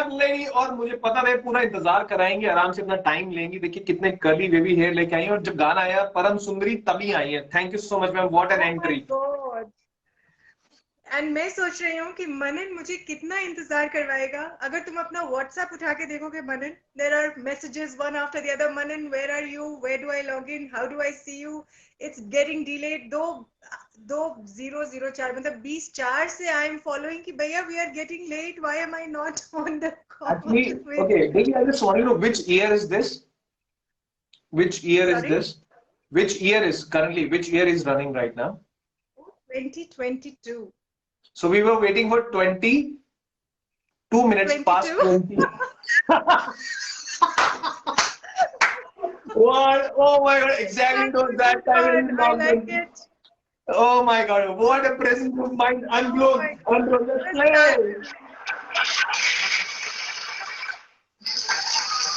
enough lady, और मुझे पता है पूरा इंतजार कराएंगे, आराम से अपना टाइम लेंगी. देखिए कितने कर्ली बेबी हेयर लेके आई है, और जब गाना आया परम सुंदरी तभी आई है. Thank you so much ma'am, what an entry. God. And मैं सोच रही हूँ कि मनन मुझे कितना इंतजार करवाएगा. अगर तुम अपना व्हाट्सएप उठा के देखोगे Manan, there are messages one after the other. Manan, where are you, where do I log in, how do I see you, it's getting delayed. 2004 मतलब 2004 से आई एम फॉलोइंग कि भैया we are getting late, why am I not on the call Actually, with. okay, Daisy, I just want to know which year is this? Which year is sorry. this? Which year is currently? Which year is running right now? 2022. So we were waiting for 22 minutes past 22. 20. What? Oh my God! Exactly those that time God, in I like lockdown. it. Oh my God! What a presence of mind! Oh Unblown, my God. unblown. Let's Let's start. play.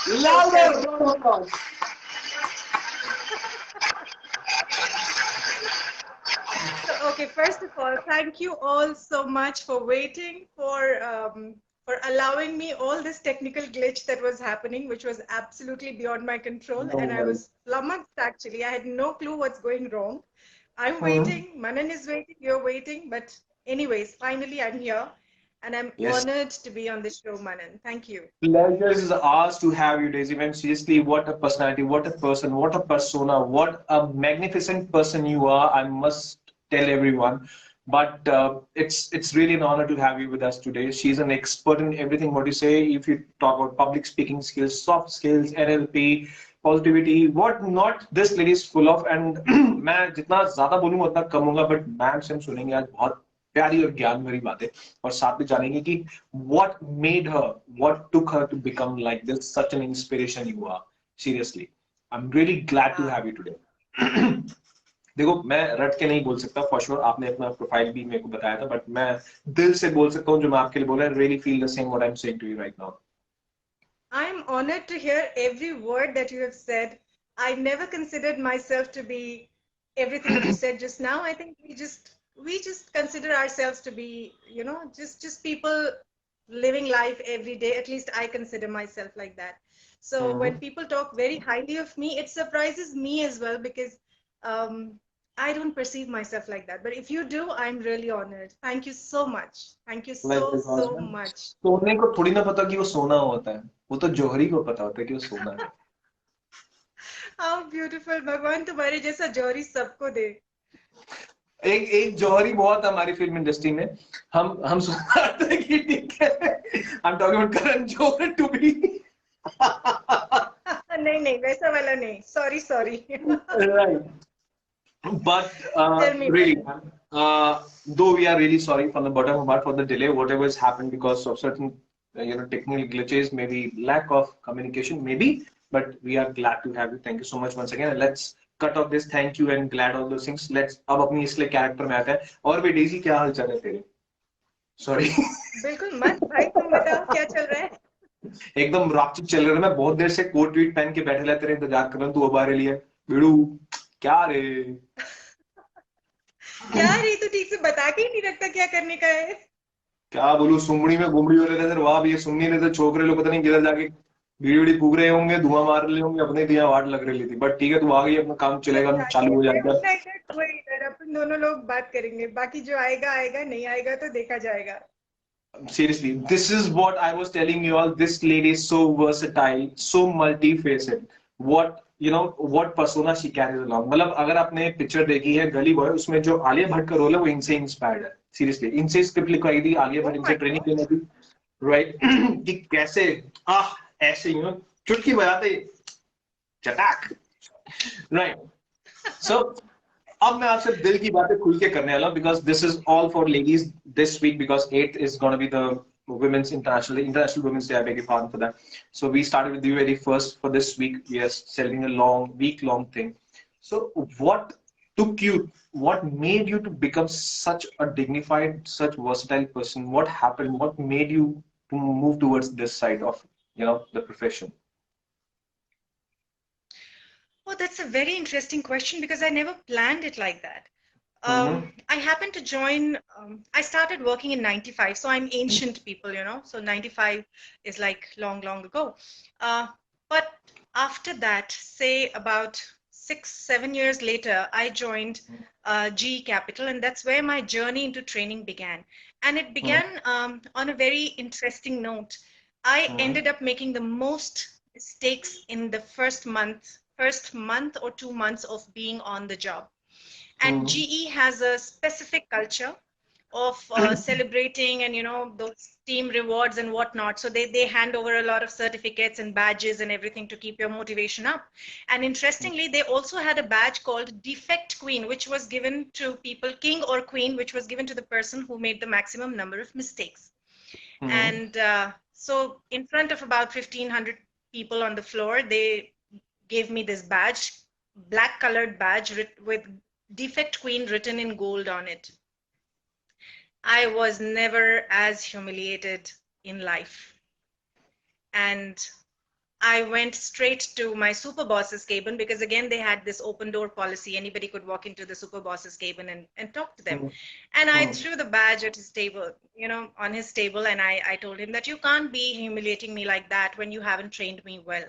So Louder! tell me. Oh my God. So, okay, first of all, thank you all so much for waiting, for allowing me all this technical glitch that was happening, which was absolutely beyond my control, No and I worries. was flummoxed actually. I had no clue what's going wrong. I'm Hmm. waiting, Manan is waiting, you're waiting, but anyways, finally I'm here, and I'm Yes. honored to be on the show, Manan. Thank you. Pleasure is ours to have you, Daisy. Man, seriously, what a personality, what a person, what a persona, what a magnificent person you are. I must tell everyone. But it's really an honor to have you with us today. She's an expert in everything what you say. If you talk about public speaking skills, soft skills, NLP, positivity, what not this lady is full of. And मैं जितना ज़्यादा बोलूँगा उतना कम होगा. But ma'am से हम सुनेंगे आज बहुत प्यारी और ज्ञान भरी बातें, और साथ में जानेंगे कि what made her, what took her to become like this, such an inspiration you are. Seriously, I'm really glad to have you today. देखो मैं रट के नहीं बोल सकता फॉर श्योर, आपने अपना प्रोफाइल भी मेरे को बताया था, बट मैं दिल से बोल सकता हूँ जो मैं आपके लिए बोल रहा हूँ. Really feel the same what I am saying to you right now. I'm honored to hear every word that you have said. I never considered myself to be everything that you said just now. I think we just consider ourselves to be, just people living life every day. At least I consider myself like that. So when people talk very highly of me, it surprises me as well because um, I don't perceive myself like that. But if you do, I'm really honored. Thank you so much. Thank you so, so much. सोने को थोड़ी ना पता कि वो सोना होता है, वो तो जौहरी को पता होता है कि वो सोना है. How beautiful. भगवान तुम्हारे जैसा जौहरी सबको दे. एक एक जौहरी बहुत है हमारी फिल्म इंडस्ट्री में. हम सोचते हैं कि ठीक है. I am talking about Karan Johar to be. नहीं वैसा वाला नहीं. Sorry. Right. But Tell me. really, though we are really sorry from the bottom of our heart for the delay, whatever has happened because of certain, technical glitches, maybe lack of communication, maybe. But we are glad to have you. Thank you so much once again. And let's cut off this thank you and glad all those things. Let's अब अपनी इसलिए character में आते हैं. और भी Daisy क्या हाल चाल है तेरे? Sorry. बिल्कुल मत भाई, तुम बताओ क्या चल रहा है. एकदम रापचिक चल रहा है. मैं बहुत देर से कोट ट्वीट पहन के बैठे रहते तेरे इंतजार कर रहा हूँ. तू अब आ रही है बिड़ू. क्या रे? क्या रे, तू ठीक से बता के ही नहीं रखता क्या करने का है. क्या बोलूं, सुमड़ी में घुमड़ी हो रहे थे. वहां भी ये सुननी नहीं थे. छोकरे लोग पता नहीं किधर जाके बीड़ी बीड़ी फूक रहे होंगे, धुआं मार रहे होंगे, अपने दिया वाट लग रही थी. बट ठीक है, तू आ गई, अपना काम चलेगा, चालू हो जाएगा. इधर अपन दोनों लोग बात करेंगे, बाकी जो आएगा आएगा, नहीं आएगा तो देखा जाएगा. Seriously, this is what I was telling you all. This lady is so versatile, so multifaceted. What persona she carries along. मतलब अगर आपने पिक्चर देखी है गली बॉय, उसमें जो आलिया भट्ट का रोल है वो इनसे इंस्पायर्ड है. सीरियसली, इनसे स्क्रिप्ट लिखवाई थी. आलिया भट्ट इनसे ट्रेनिंग लेनी थी, राइट. कि कैसे ऐसे चुटकी बजाते चटाक, राइट. सो अब मैं आपसे दिल की बातें खुल के करने वाला हूं, because this is all for ladies this week, because 8th is gonna be the women's international women's day. I beg your pardon for that. So we started with the very first for this week. We are selling a week long thing. So what took you, what made you to become such a dignified, such versatile person? What happened? What made you to move towards this side of the profession? Oh, that's a very interesting question because I never planned it like that. I happened to join, I started working in 95, so I'm ancient people, so 95 is like long, long ago. But after that, say about 6, 7 years later, I joined GE Capital, and that's where my journey into training began. And it began on a very interesting note. I ended up making the most mistakes in the first month or 2 months of being on the job. And GE has a specific culture of celebrating and those team rewards and whatnot. So they hand over a lot of certificates and badges and everything to keep your motivation up. And interestingly, they also had a badge called defect queen, which was given to people, king or queen, which was given to the person who made the maximum number of mistakes. And so in front of about 1,500 people on the floor, they gave me this badge, black colored badge with defect queen written in gold on it. I was never as humiliated in life. And I went straight to my super boss's cabin because again, they had this open door policy. Anybody could walk into the super boss's cabin and talk to them. And I threw the badge at his table, on his table. And I told him that you can't be humiliating me like that when you haven't trained me well.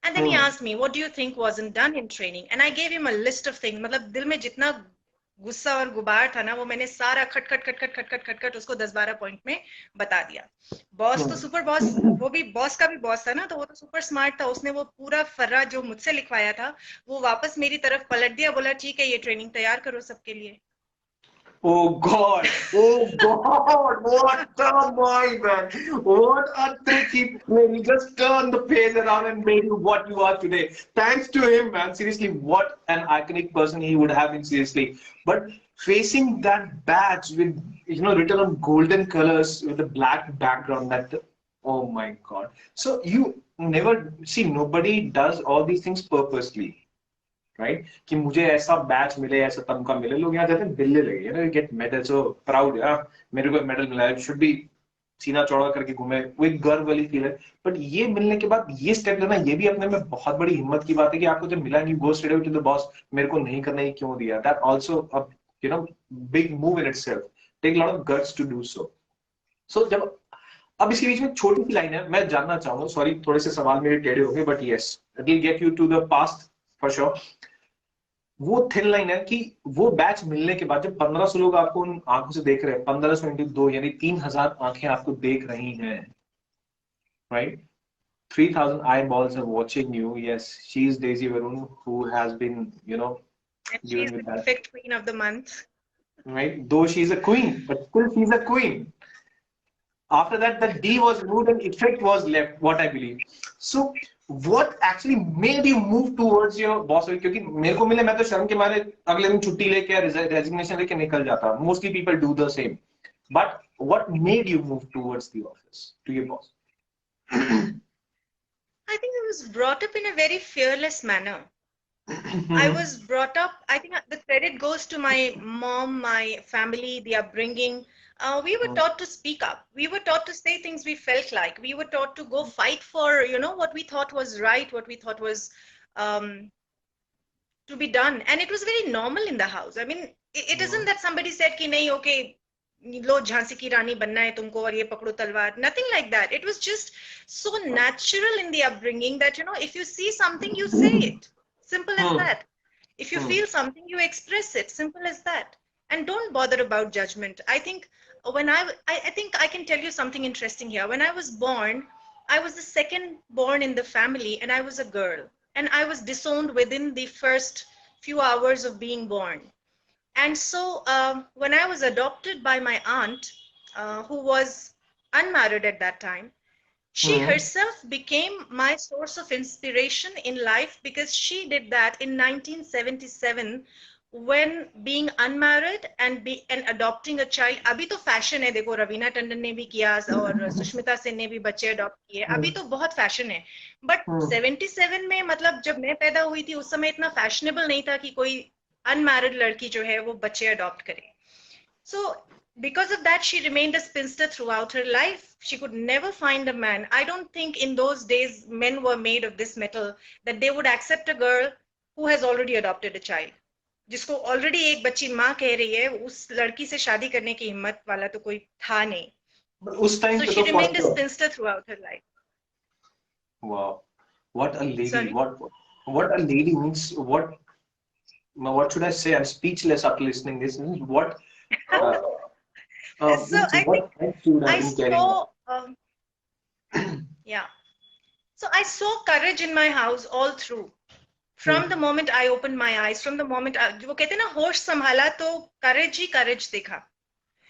And then he asked me, what do you think wasn't done in training? And I gave him a list of things. मतलब दिल में जितना गुस्सा और गुबार था ना, वो मैंने सारा खट खट खट खट खट खट खट खट उसको 10-12 पॉइंट में बता दिया. बॉस तो सुपर बॉस, वो भी बॉस का भी बॉस था ना, तो वो तो सुपर स्मार्ट था. उसने वो पूरा फर्रा जो मुझसे लिखवाया था, वो वापस मेरी तरफ पलट दिया. बोला ठीक है, ये ट्रेनिंग तैयार करो सबके लिए. Oh God! Oh God! What a mind, man! What a trick he played. He just turned the page around and made you what you are today. Thanks to him, man. Seriously, what an iconic person he would have been. Seriously, but facing that badge with written on golden colors with a black background. Oh my God! So you never see, nobody does all these things purposely. Right कि मुझे ऐसा batch मिले, ऐसा तमका मिले. लोग यहाँ जाते हैं बिल्ले लगे, गेट मेडल, सो प्राउड, मेरे को मेडल मिला है, शुड बी सीना चौड़ा करके घूमे, वो एक गर्व वाली फील है. बट ये मिलने के बाद ये स्टेप लेना, ये भी अपने में बहुत बड़ी हिम्मत की बात है कि आपको जब मिला नहीं, go straight to the boss, मेरे को नहीं करना, ये क्यों दिया. That also a big move in itself, take lot of guts to do so. So जब अब इसके बीच में छोटी सी लाइन है, मैं जानना चाहूंगा, सॉरी थोड़े से सवाल मेरे टेढ़े हो गए, but yes, it will get you to the past for sure. वो थिन लाइन है कि वो बैच मिलने के बाद जब 1500 लोग आपको उन आंखों से देख रहे हैं, 1500 इंटू 2 यानी 3000 आंखें आपको देख रही हैं, right? 3000 eyeballs are watching you. Yes, she is Daisy Varun, who has been, and she is the perfect queen of the month, right? Though she is a queen, but still she's a queen. After that, the D was removed and effect was left, what I believe. So what actually made you move towards your boss? क्योंकि मेरे को मिले, मैं तो शर्म के मारे अगले दिन छुट्टी लेके रेजिग्नेशन लेके निकल जाता. Mostly people do the same. But what made you move towards the office, to your boss? I think I was brought up in a very fearless manner. I was brought up, I think the credit goes to my mom, my family, the upbringing. We were taught to speak up. We were taught to say things we felt like. We were taught to go fight for, what we thought was right, what we thought was to be done. And it was very normal in the house. I mean, it isn't that somebody said ki nahi, okay, लो झांसी की रानी बनना है तुमको और ये पकड़ो तलवार. Nothing like that. It was just so natural in the upbringing that, if you see something, you say it. Simple as that. If you feel something, you express it. Simple as that. And don't bother about judgment. I think when I think I can tell you something interesting here. When I was born, I was the second born in the family, and I was a girl. And I was disowned within the first few hours of being born. And so when I was adopted by my aunt, who was unmarried at that time, she herself became my source of inspiration in life, because she did that in 1977 when being unmarried and adopting a child. अभी तो fashion है, देखो रवीना टंडन ने भी किया और सुष्मिता सेन ने भी बच्चे अडॉप्ट किए. अभी तो बहुत फैशन है. बट 77 में, मतलब जब मैं पैदा हुई थी, उस समय इतना फैशनेबल नहीं था कि कोई अनमैरिड लड़की जो है वो बच्चे अडॉप्ट करे. So because of that, she remained a spinster throughout her life. She could never find a man. I don't think in those days men were made of this metal that they would accept a girl who has already adopted a child. जिसको already एक बच्ची माँ कह रही है, उस लड़की से शादी करने की हिम्मत वाला तो कोई था नहीं. But उस टाइम So पे she तो for remained a sure. spinster throughout her life. Wow, what a lady! Sorry? What a lady means. What should I say? I'm speechless after listening this. What uh, So means I think what help she would have I been carrying on. saw, yeah. So I saw courage in my house all through. From the Hmm. moment I opened my eyes, from the moment वो कहते हैं ना होश संभाला तो courage ही courage देखा.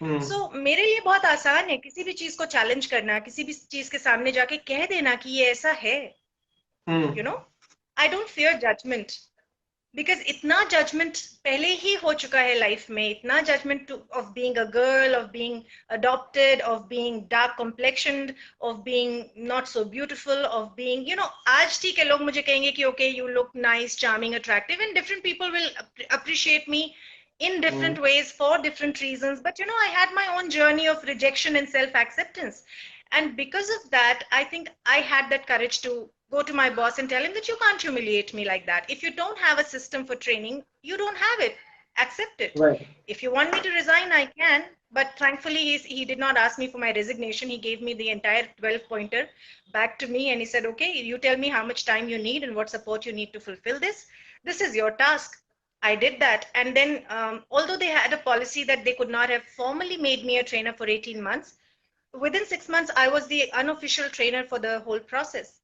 Hmm. So मेरे लिए बहुत आसान है किसी भी चीज को चैलेंज करना, किसी भी चीज के सामने जाके कह देना कि ये ऐसा है. Hmm. You know, I don't fear judgment. Because इतना जजमेंट पहले ही हो चुका है लाइफ में, इतना judgment of being a girl, of being adopted, of being dark complexioned, of being not so beautiful, of being आज ठीक है लोग मुझे कहेंगे कि okay you look nice, charming, attractive, and different people will appreciate me in Hmm. different ways for different reasons, but I had my own journey of rejection and self acceptance. And because of that, I think I had that courage to go to my boss and tell him that you can't humiliate me like that. If you don't have a system for training, you don't have it. Accept it. Right. If you want me to resign, I can. But thankfully, he did not ask me for my resignation. He gave me the entire 12 pointer back to me and he said, okay, you tell me how much time you need and what support you need to fulfill this. This is your task. I did that. And then, although they had a policy that they could not have formally made me a trainer for 18 months, within 6 months, I was the unofficial trainer for the whole process.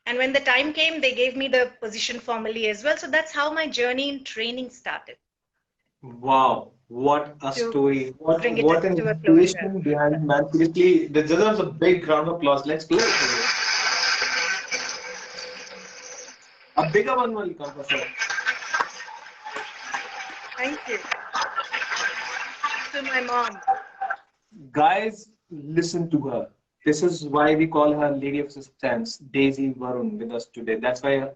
And when the time came, they gave me the position formally as well. So that's how my journey in training started. Wow, what a To story. bring it What an to a closure. inspiration behind man. Seriously, that deserves a big round of applause. Let's do it. A bigger one will come for sure. Thank you. To my mom. Guys, listen to her. This is why we call her Lady of Substance, Daisy Varun, with us today. That's why I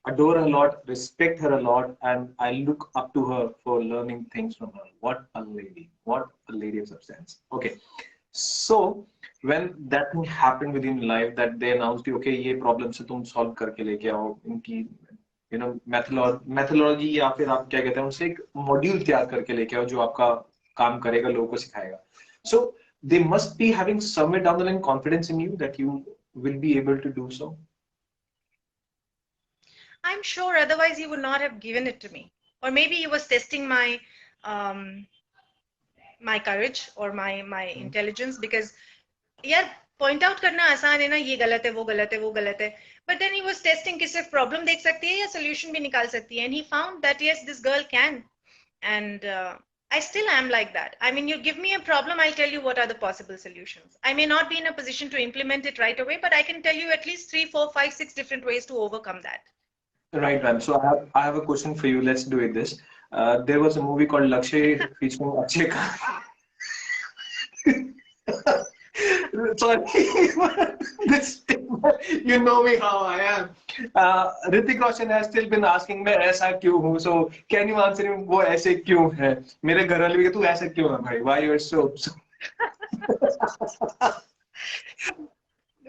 adore her a lot, respect her a lot, and I look up to her for learning things from her. What a lady. What a lady of substance. Okay. So when that thing happened within life that they announced, okay, ये problem से तुम solve करके लेके आओ इनकी methodology या फिर आप क्या कहते हैं उनसे एक मॉड्यूल तैयार करके लेके आओ जो आपका काम करेगा लोगों को सिखाएगा. So they must be having somewhere down the line confidence in you that you will be able to do so. I'm sure otherwise he would not have given it to me. Or maybe he was testing um, my courage or my intelligence, because यार point out करना आसान है ना, ये गलत है, वो गलत है, वो गलत है. But then he was testing कि सिर्फ problem देख सकती है या solution भी निकाल सकती है. And he found that yes, this girl can. And I still am like that. I mean, you give me a problem, I'll tell you what are the possible solutions. I may not be in a position to implement it right away, but I can tell you at least 3, 4, 5, 6 different ways to overcome that. Right, ma'am. So I have a question for you. Let's do it this. There was a movie called Lakshay featuring Akshay Khan. Sorry, this you know me how I am. Hrithik Roshan has still been asking मैं ऐसा क्यों हूँ? So can you answer him? वो ऐसे क्यों है? मेरे घर वाले भी तू ऐसा क्यों है भाई? Why you are so?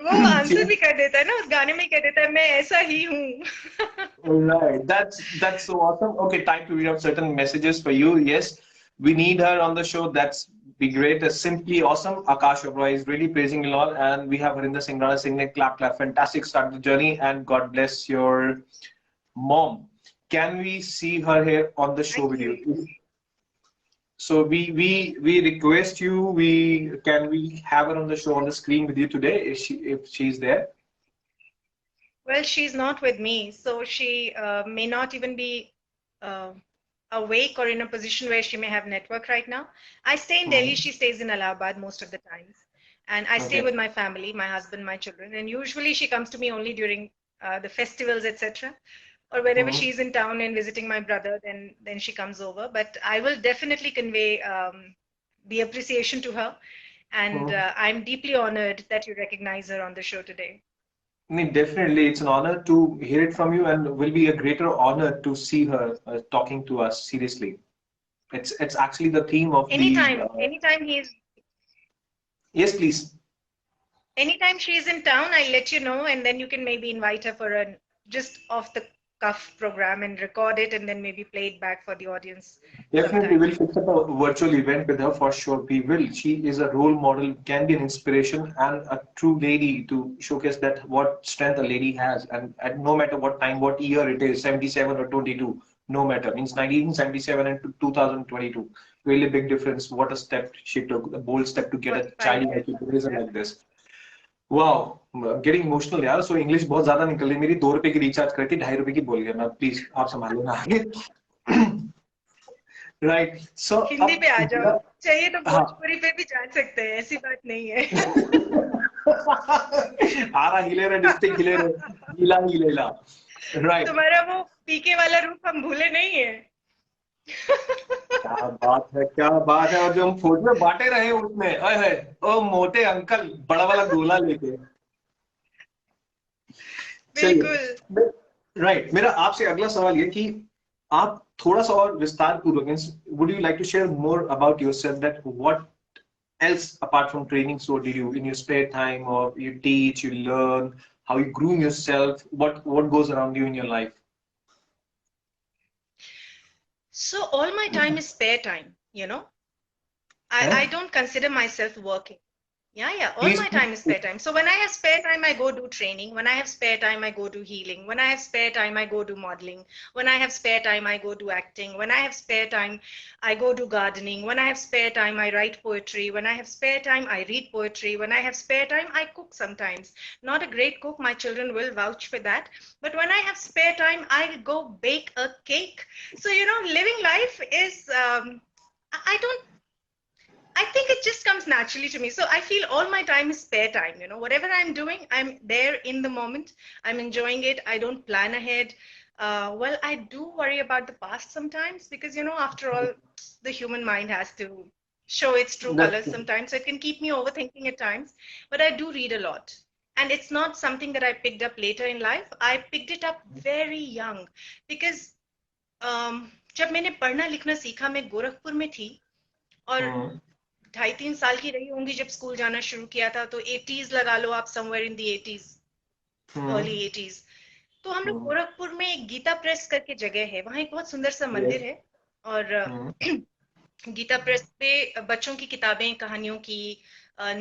वो आंसर भी कर देता है ना, उस गाने में कह देता है मैं ऐसा ही हूँ. Right, that's so awesome. Okay, time to read out certain messages for you. Yes, we need her on the show. That's be great. Simply awesome. Akash Chopra is really praising you all, and we have Harinder Singh Rana singing clap clap. Fantastic start to the journey, and God bless your mom. Can we see her here on the show Thank with you. you? So we request you. We have her on the show on the screen with you today if she's there. Well, she's not with me, so she may not even be uh, awake or in a position where she may have network right now. I stay in Delhi, she stays in Allahabad most of the times. And I stay Okay. with my family, my husband, my children. And usually she comes to me only during the festivals, etc. Or wherever Mhm. she's in town and visiting my brother, then she comes over. But I will definitely convey the appreciation to her. And Mhm. I'm deeply honored that you recognize her on the show today. No, definitely, it's an honor to hear it from you, and will be a greater honor to see her talking to us seriously. It's actually the theme of the. Anytime, Yes, please. anytime she's in town, I'll let you know, and then you can maybe invite her for a just off the cuff program and record it and then maybe play it back for the audience Definitely, sometime. we'll fix up a virtual event with her for sure. We will. She is a role model, can be an inspiration, and a true lady to showcase that what strength a lady has, and at no matter what time, what year it is, 77 or 22, no matter. Means 1977 and 2022, really big difference. What a step she took, a bold step to get a 45 child years. like like this. Wow, getting emotional यार. So English बहुत ज्यादा निकल रही मेरी. 2 रुपए की recharge करती, 2.5 रुपए की बोल गया मैं. प्लीज आप संभाल लेना आगे. राइट. सो हिंदी अब पे आ जाओ, चाहिए तो हाँ. भोजपुरी पे भी जा सकते हैं, ऐसी बात नहीं है। आरा हिले रहे, डिस्ट्रिक्ट हिले रहे, हीला हिलेला. राइट. तुम्हारा वो पीके वाला रूप हम भूले नहीं है। क्या बात है, क्या बात है. और जो हम फोटो में बांटे रहे उसमें, अरे ओ मोटे अंकल बड़ा वाला गोला लेके. बिल्कुल। चलिए. राइट. मेरा आपसे अगला सवाल ये कि आप थोड़ा सा और विस्तार पूर्वक, would you like to share more about yourself, that what else apart from training, so do you in your spare time, or you teach, you learn, how you groom yourself, what goes around you in your life? So all my time is spare time, you know. Eh? I don't consider myself working. Yeah. All Please, my time is spare time. So when I have spare time, I go do training. When I have spare time, I go do healing. When I have spare time, I go do modeling. When I have spare time, I go do acting. When I have spare time, I go do gardening. When I have spare time, I write poetry. When I have spare time, I read poetry. When I have spare time, I cook sometimes. Not a great cook, my children will vouch for that. But when I have spare time, I go bake a cake. So, you know, living life is, I think it just comes naturally to me. So I feel all my time is spare time. You know, whatever I'm doing, I'm there in the moment. I'm enjoying it. I don't plan ahead. Well, I do worry about the past sometimes because, you know, after all, the human mind has to show its true colors that's sometimes. So it can keep me overthinking at times. But I do read a lot. And it's not something that I picked up later in life. I picked it up very young because जब मैंने पढ़ना लिखना सीखा मैं गोरखपुर में थी और 2.5-3 साल की रही होंगी जब स्कूल जाना शुरू किया था तो 80s लगा लो आप somewhere in the 80s early 80s तो हम लोग गोरखपुर में एक गीता प्रेस करके जगह है वहां एक बहुत सुंदर सा मंदिर है और गीता प्रेस पे बच्चों की किताबें कहानियों की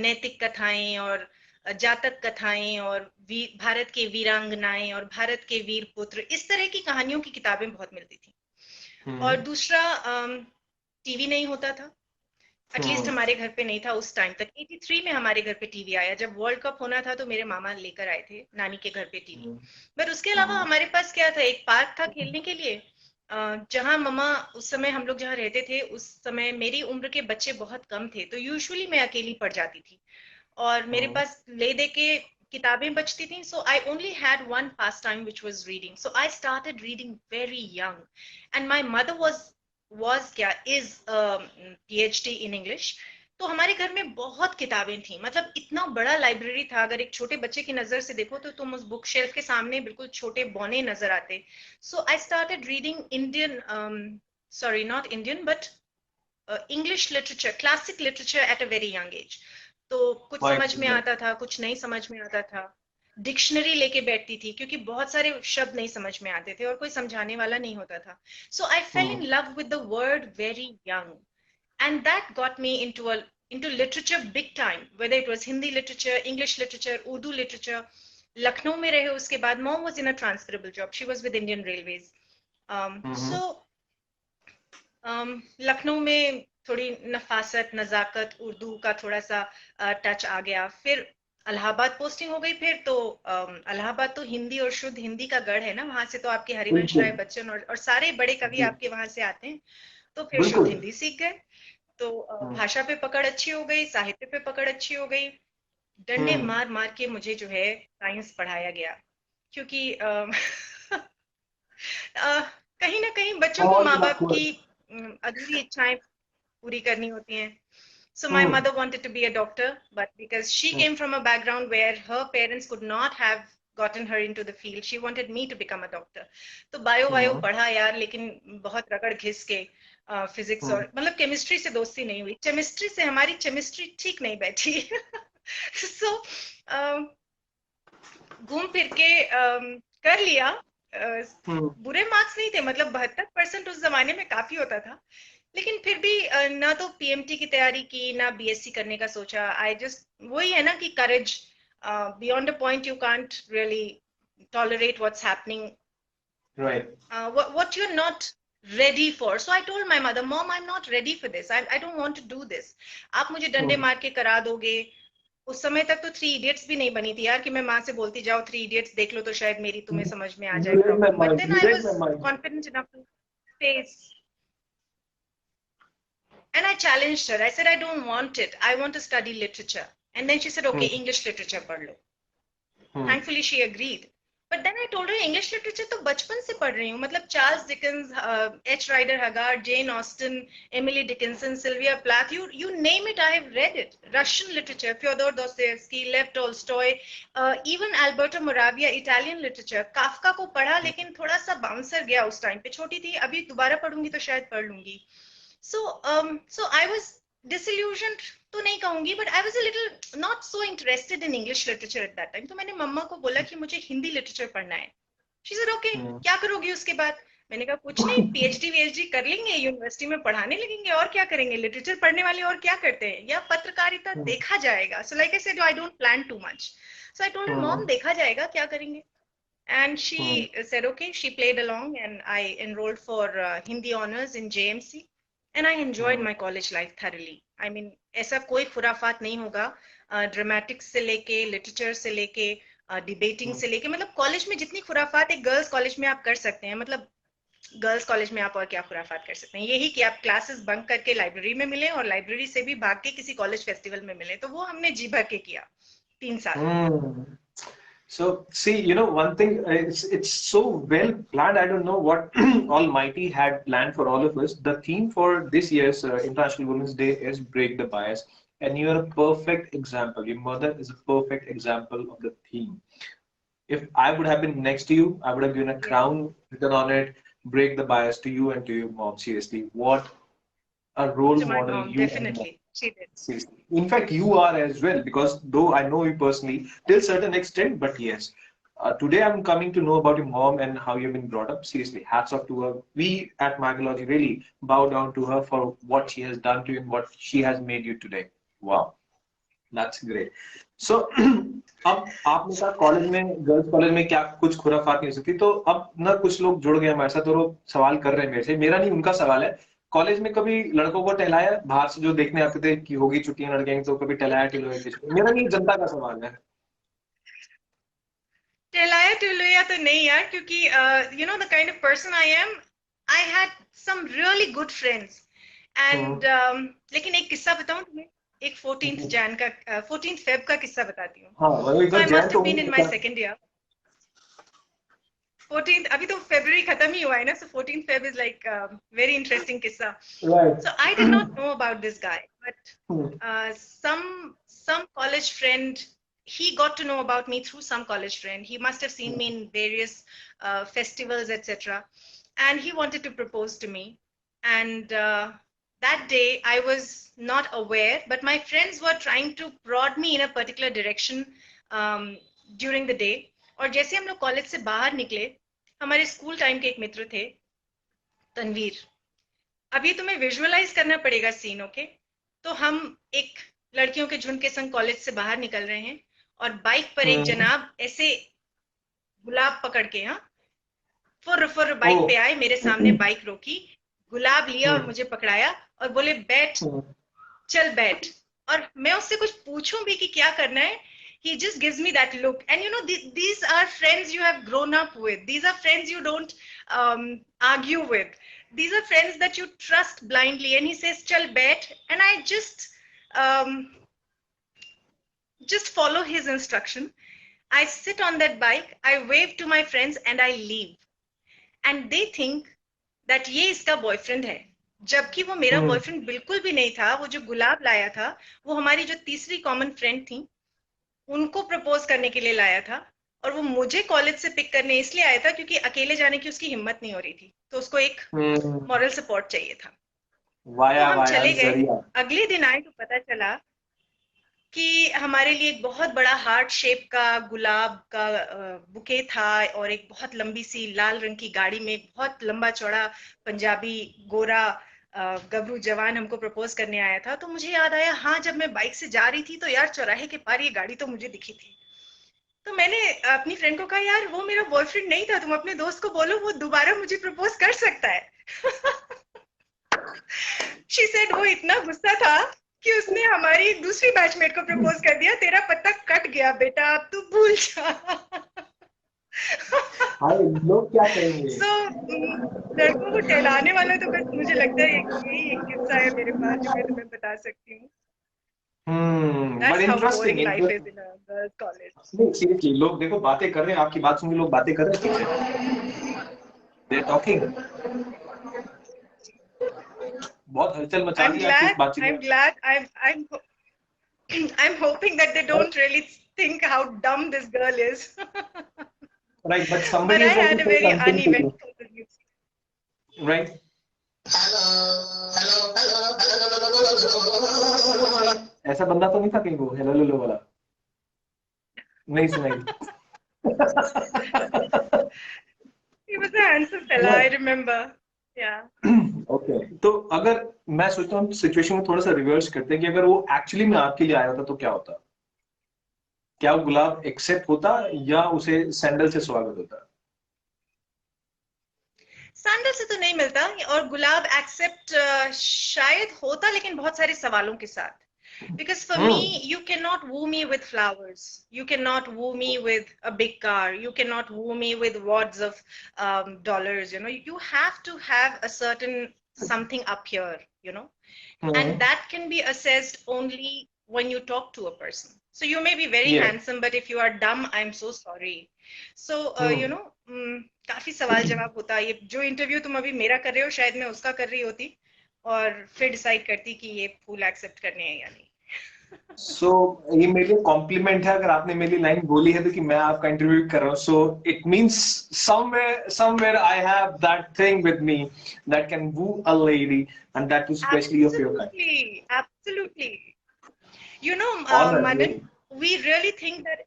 नैतिक कथाएं और जातक कथाएं और भारत के वीरांगनाएं और भारत के वीर पुत्र इस तरह की कहानियों की किताबें बहुत मिलती थी और दूसरा टीवी नहीं होता था एटलीस्ट हमारे घर पे नहीं था उस टाइम तक 83 में हमारे घर पे टीवी आया जब वर्ल्ड कप होना था तो मेरे मामा लेकर आए थे नानी के घर पे टीवी बट उसके अलावा हमारे पास क्या था एक पार्क था खेलने के लिए जहां मम्मा उस समय हम लोग जहाँ रहते थे उस समय मेरी उम्र के बच्चे बहुत कम थे तो यूजुअली मैं अकेली पढ़ जाती थी और मेरे पास ले दे के किताबें बचती थी so I only had one pastime which was reading so I started reading very young and my mother was क्या is PhD in English तो हमारे घर में बहुत किताबें थी मतलब इतना बड़ा लाइब्रेरी था अगर एक छोटे बच्चे की नजर से देखो तो तुम उस बुक शेल्फ के सामने बिल्कुल छोटे बौने नजर आते so I started reading Indian sorry not Indian but English literature classic literature at a very young age तो कुछ समझ में आता था कुछ नहीं समझ में आता था डिक्शनरी लेके बैठती थी क्योंकि बहुत सारे शब्द नहीं समझ में आते थे और कोई समझाने वाला नहीं होता था so I fell in love with the word very young and that got me into literature big time whether it was Hindi literature English literature Urdu literature Lucknow में रहे उसके बाद mom was in a transferable job she was with Indian Railways so Lucknow में थोड़ी नफासत नजाकत उर्दू का थोड़ा सा touch आ गया फिर इलाहाबाद पोस्टिंग हो गई फिर तो इलाहाबाद तो हिंदी और शुद्ध हिंदी का गढ़ है ना वहां से तो आपके हरिवंश राय बच्चन और सारे बड़े कवि आपके वहां से आते हैं तो फिर शुद्ध हिंदी सीख गए तो भाषा पे पकड़ अच्छी हो गई साहित्य पे पकड़ अच्छी हो गई डंडे मार मार के मुझे जो है साइंस पढ़ाया गया क्योंकि कहीं ना कहीं बच्चों को माँ बाप की अधूरी इच्छाएं पूरी करनी होती हैं so my mother wanted to be a doctor but because she came from a background where her parents could not have gotten her into the field she wanted me to become a doctor तो bio पढ़ा यार लेकिन बहुत रगड़ घिस के physics और मतलब केमिस्ट्री से दोस्ती नहीं हुई केमिस्ट्री से हमारी केमिस्ट्री ठीक नहीं बैठी so घूम फिर के कर लिया बुरे मार्क्स नहीं थे, मतलब 72% उस जमाने में काफी होता था। लेकिन फिर भी ना तो पीएमटी की तैयारी की, ना बीएससी करने का सोचा। आई जस्ट, वही है ना कि courage, beyond a point you can't really tolerate what's happening, Right. what you're not ready for. So I told my mother, Mom, I'm not ready for this. I don't want to do this. आप मुझे डंडे मार के करा दोगे। उस समय तक तो थ्री इडियट्स भी नहीं बनी थी यार कि मैं माँ से बोलती जाओ थ्री इडियट्स देख लो तो शायद मेरी तुम्हें समझ में आ जाए You read my problem. But mind. Then You I read was my mind. Confident enough to face, and I challenged her. I said, I don't want it. I want to study literature. And then she said, okay, English literature पढ़ लो। Thankfully she agreed. But then I told her English literature तो बचपन से पढ़ रही हूँ, मतलब Charles Dickens, H Rider Haggard, Jane Austen, Emily Dickinson, Sylvia Plath, you name it, I have read it. Russian literature, Fyodor Dostoevsky, Lev Tolstoy, even Alberto Moravia, Italian literature. Kafka को पढ़ा लेकिन थोड़ा सा बाउंसर गया उस time पे, छोटी थी, अभी दोबारा पढ़ूंगी तो शायद पढ़ लूंगी। So I was disillusioned तो नहीं कहूंगी, but I was a little not so interested in English literature at that time. तो मैंने मम्मा को बोला कि मुझे हिंदी लिटरेचर पढ़ना है। शी सेड ओके, क्या करोगी उसके बाद? मैंने कहा कुछ नहीं, पीएचडी वीएचडी कर लेंगे, यूनिवर्सिटी में पढ़ाने लगेंगे, और क्या करेंगे, लिटरेचर पढ़ने वाले और क्या करते हैं, या पत्रकारिता, देखा जाएगा। So like I said, I don't plan too much. So I told her, mom देखा जाएगा, क्या करेंगे। And she said okay. She played along, and I enrolled for Hindi honors in JMC, and I enjoyed my college life thoroughly. I mean, ऐसा कोई खुराफात नहीं होगा, dramatics से लेके, लिटरेचर से लेके, डिबेटिंग से लेके, मतलब कॉलेज में जितनी खुराफात एक गर्ल्स कॉलेज में आप कर सकते हैं, मतलब गर्ल्स कॉलेज में आप और क्या खुराफात कर सकते हैं, यही कि आप क्लासेस बंक करके लाइब्रेरी में मिले और लाइब्रेरी से भी भाग के किसी कॉलेज फेस्टिवल में मिले। तो वो हमने जी भर के किया 3 साल। So see, one thing, it's so well planned. I don't know what Almighty had planned for all of us. The theme for this year's International Women's Day is break the bias, and you are a perfect example. Your mother is a perfect example of the theme. If I would have been next to you, I would have given a crown written on it, break the bias to you and to your mom. Seriously, what a role To my model mom, you are. definitely she did. Seriously. In fact, you are as well, because though I know you personally till certain extent, but yes. Today I'm coming to know about your mom and how you've been brought up. Seriously, hats off to her. We at Micology really bow down to her for what she has done to you and what she has made you today. Wow, that's great. So अब आपने कहा college में, girls college में क्या कुछ खुराफात नहीं हो सकती, तो अब ना कुछ लोग जुड़ गए हमारे साथ और वो सवाल कर रहे हैं मेरे से, मेरा नहीं उनका सवाल है। कॉलेज में कभी लड़कों को टहलाया, बाहर से जो देखने आते थे कि होगी छुट्टियां लड़के तो कभी टहलाया टिलोया किसी? मेरा नहीं, जनता का सवाल है। टहलाया टुलुया तो नहीं यार, क्योंकि you know the kind of person I am, I had some really good friends and, लेकिन एक किस्सा बताऊं तुम्हें, एक 14th जैन का, 14th फेब का किस्सा बताती हूँ। हाँ, वो सो आई एकदम जैन मस्ट तो have been in my second year. 14th, अभी तो फरवरी खत्म ही हुआ है ना, so 14th Feb is like very interesting किस्सा। Right. So I did not know about this guy, but some college friend, he got to know about me through some college friend. He must have seen me in various festivals, etc. And he wanted to propose to me. And that day I was not aware, but my friends were trying to prod me in a particular direction during the day. और जैसे हम लोग college से बाहर निकले, हमारे school time के एक मित्र थे, तनवीर। अभी तुम्हें विजुअलाइज करना पड़ेगा सीन, ओके? तो हम एक लड़कियों के झुंड के संग कॉलेज से बाहर निकल रहे हैं और बाइक पर एक जनाब ऐसे गुलाब पकड़ के, हाँ, फुर बाइक पे आए, मेरे सामने बाइक रोकी, गुलाब लिया और मुझे पकड़ाया और बोले बैठ, चल बैठ। और मैं उससे कुछ पूछूं भी कि क्या करना है, he just gives me that look. And you know, these are friends you have grown up with. These are friends you don't argue with. These are friends that you trust blindly. And he says, chal bet. And I just follow his instruction. I sit on that bike, I wave to my friends and I leave. And they think that ये इसका boyfriend है, जबकि वो मेरा boyfriend बिल्कुल भी नहीं था। वो जो गुलाब लाया था वो हमारी जो तीसरी कॉमन फ्रेंड थी उनको प्रपोज करने के लिए लाया था, और वो मुझे कॉलेज से पिक करने इसलिए आया था क्योंकि अकेले जाने की उसकी हिम्मत नहीं हो रही थी, तो उसको एक मॉरल सपोर्ट चाहिए था। तो हम चले गए। अगले दिन आए तो पता चला कि हमारे लिए एक बहुत बड़ा हार्ट शेप का गुलाब का बुके था और एक बहुत लंबी सी लाल रंग की गाड़ी में एक बहुत लंबा चौड़ा पंजाबी गोरा गबरू जवान हमको प्रपोज करने आया था। तो मुझे याद आया, हाँ जब मैं बाइक से जा रही थी तो यार चौराहे के पार ये गाड़ी तो मुझे दिखी थी। तो मैंने अपनी फ्रेंड को कहा, यार वो मेरा बॉयफ्रेंड नहीं था, तुम अपने दोस्त को बोलो वो दोबारा मुझे प्रपोज कर सकता है। शी सेड वो इतना गुस्सा था कि उसने हमारी एक दूसरी बैचमेट को प्रपोज कर दिया, तेरा पत्ता कट गया बेटा, अब तू भूल जा। हाँ, लोग क्या करेंगे? सो लड़कों को टहलाने वाला तो बस मुझे लगता है यही एक किस्सा है मेरे पास जो मैं तुम्हें बता सकती हूँ। But that's how interesting, boring life is interesting. In a girls college. नहीं सीरियसली, लोग देखो बातें कर रहे हैं, आपकी बात सुन के लोग बातें कर रहे हैं पीछे, दे टॉकिंग, बहुत हलचल मचा दी आपकी इस बातचीत I'm में। glad I'm hoping that they don't really think how dumb this girl is. Right, but But somebody I is going had to a say very something to you, uneventful review. right? ऐसा बंदा तो नहीं था कहीं वो hello hello वाला, नहीं सुनाई? He was a handsome fella, I remember. Yeah. Okay, तो अगर मैं सोचता हूँ सिचुएशन को थोड़ा सा रिवर्स करते हैं कि अगर वो एक्चुअली में आपके लिए आया होता तो क्या होता? क्या वो गुलाब एक्सेप्ट होता या उसे सैंडल से स्वागत होता? सैंडल से तो नहीं मिलता, और गुलाब एक्सेप्ट शायद होता, लेकिन बहुत सारे सवालों के साथ। Because for me, hmm, you cannot woo me with flowers. You cannot woo me with a big car. You cannot woo me with wads of dollars. You know, you have to have a certain something up here, you know, and hmm, that can be assessed only when you talk to a person. So you may be very ये, handsome, but if you are dumb, I'm so sorry. So you hmm, know, काफी सवाल जवाब होता है। ये जो interview तुम अभी मेरा कर रहे हो शायद मैं उसका कर रही होती और फिर डिसाइड करती कि ये फूल एक्सेप्ट करने हैं या नहीं। सो ये मेरे लिए कॉम्प्लीमेंट है अगर आपने मेरी लाइन बोली है तो कि मैं आपका इंटरव्यू कर रहा हूँ, so it means somewhere I have that thing with me that can woo a lady and that is specially of your kind. Absolutely, absolutely. You know, alright, Manan, we really think that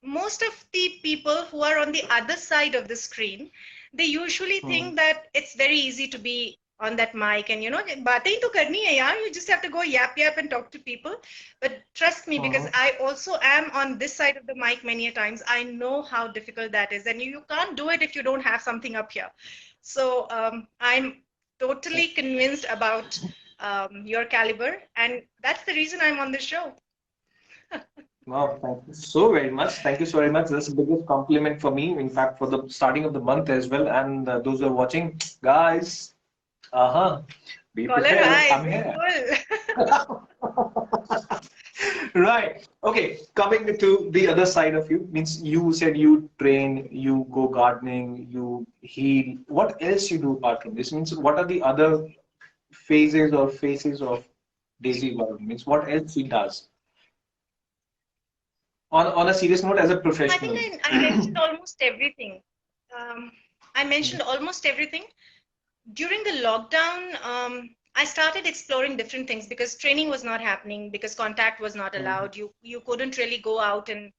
most of the people who are on the other side of the screen, they usually think that it's very easy to be on that mic and, you know, बातें ही तो करनी है यार, you just have to go yap yap and talk to people. But trust me, because I also am on this side of the mic many a times, I know how difficult that is, and you can't do it if you don't have something up here. So I'm totally convinced about your caliber, and that's the reason I'm on the show. wow, thank you so very much. Thank you so very much. That's the biggest compliment for me. In fact, for the starting of the month as well. And those who are watching, guys, be Caller prepared. hi, I'm here. बिल्कुल. Right. Okay. Coming to the other side of you, means you said you train, you go gardening, you heal. What else you do apart from this? Means what are the other phases or faces of Daisy Varun? Means what else he does? On a serious note, as a I think professional. I mentioned almost everything. Um, I mentioned almost everything. During the lockdown, I started exploring different things because training was not happening, because contact was not allowed. You couldn't really go out and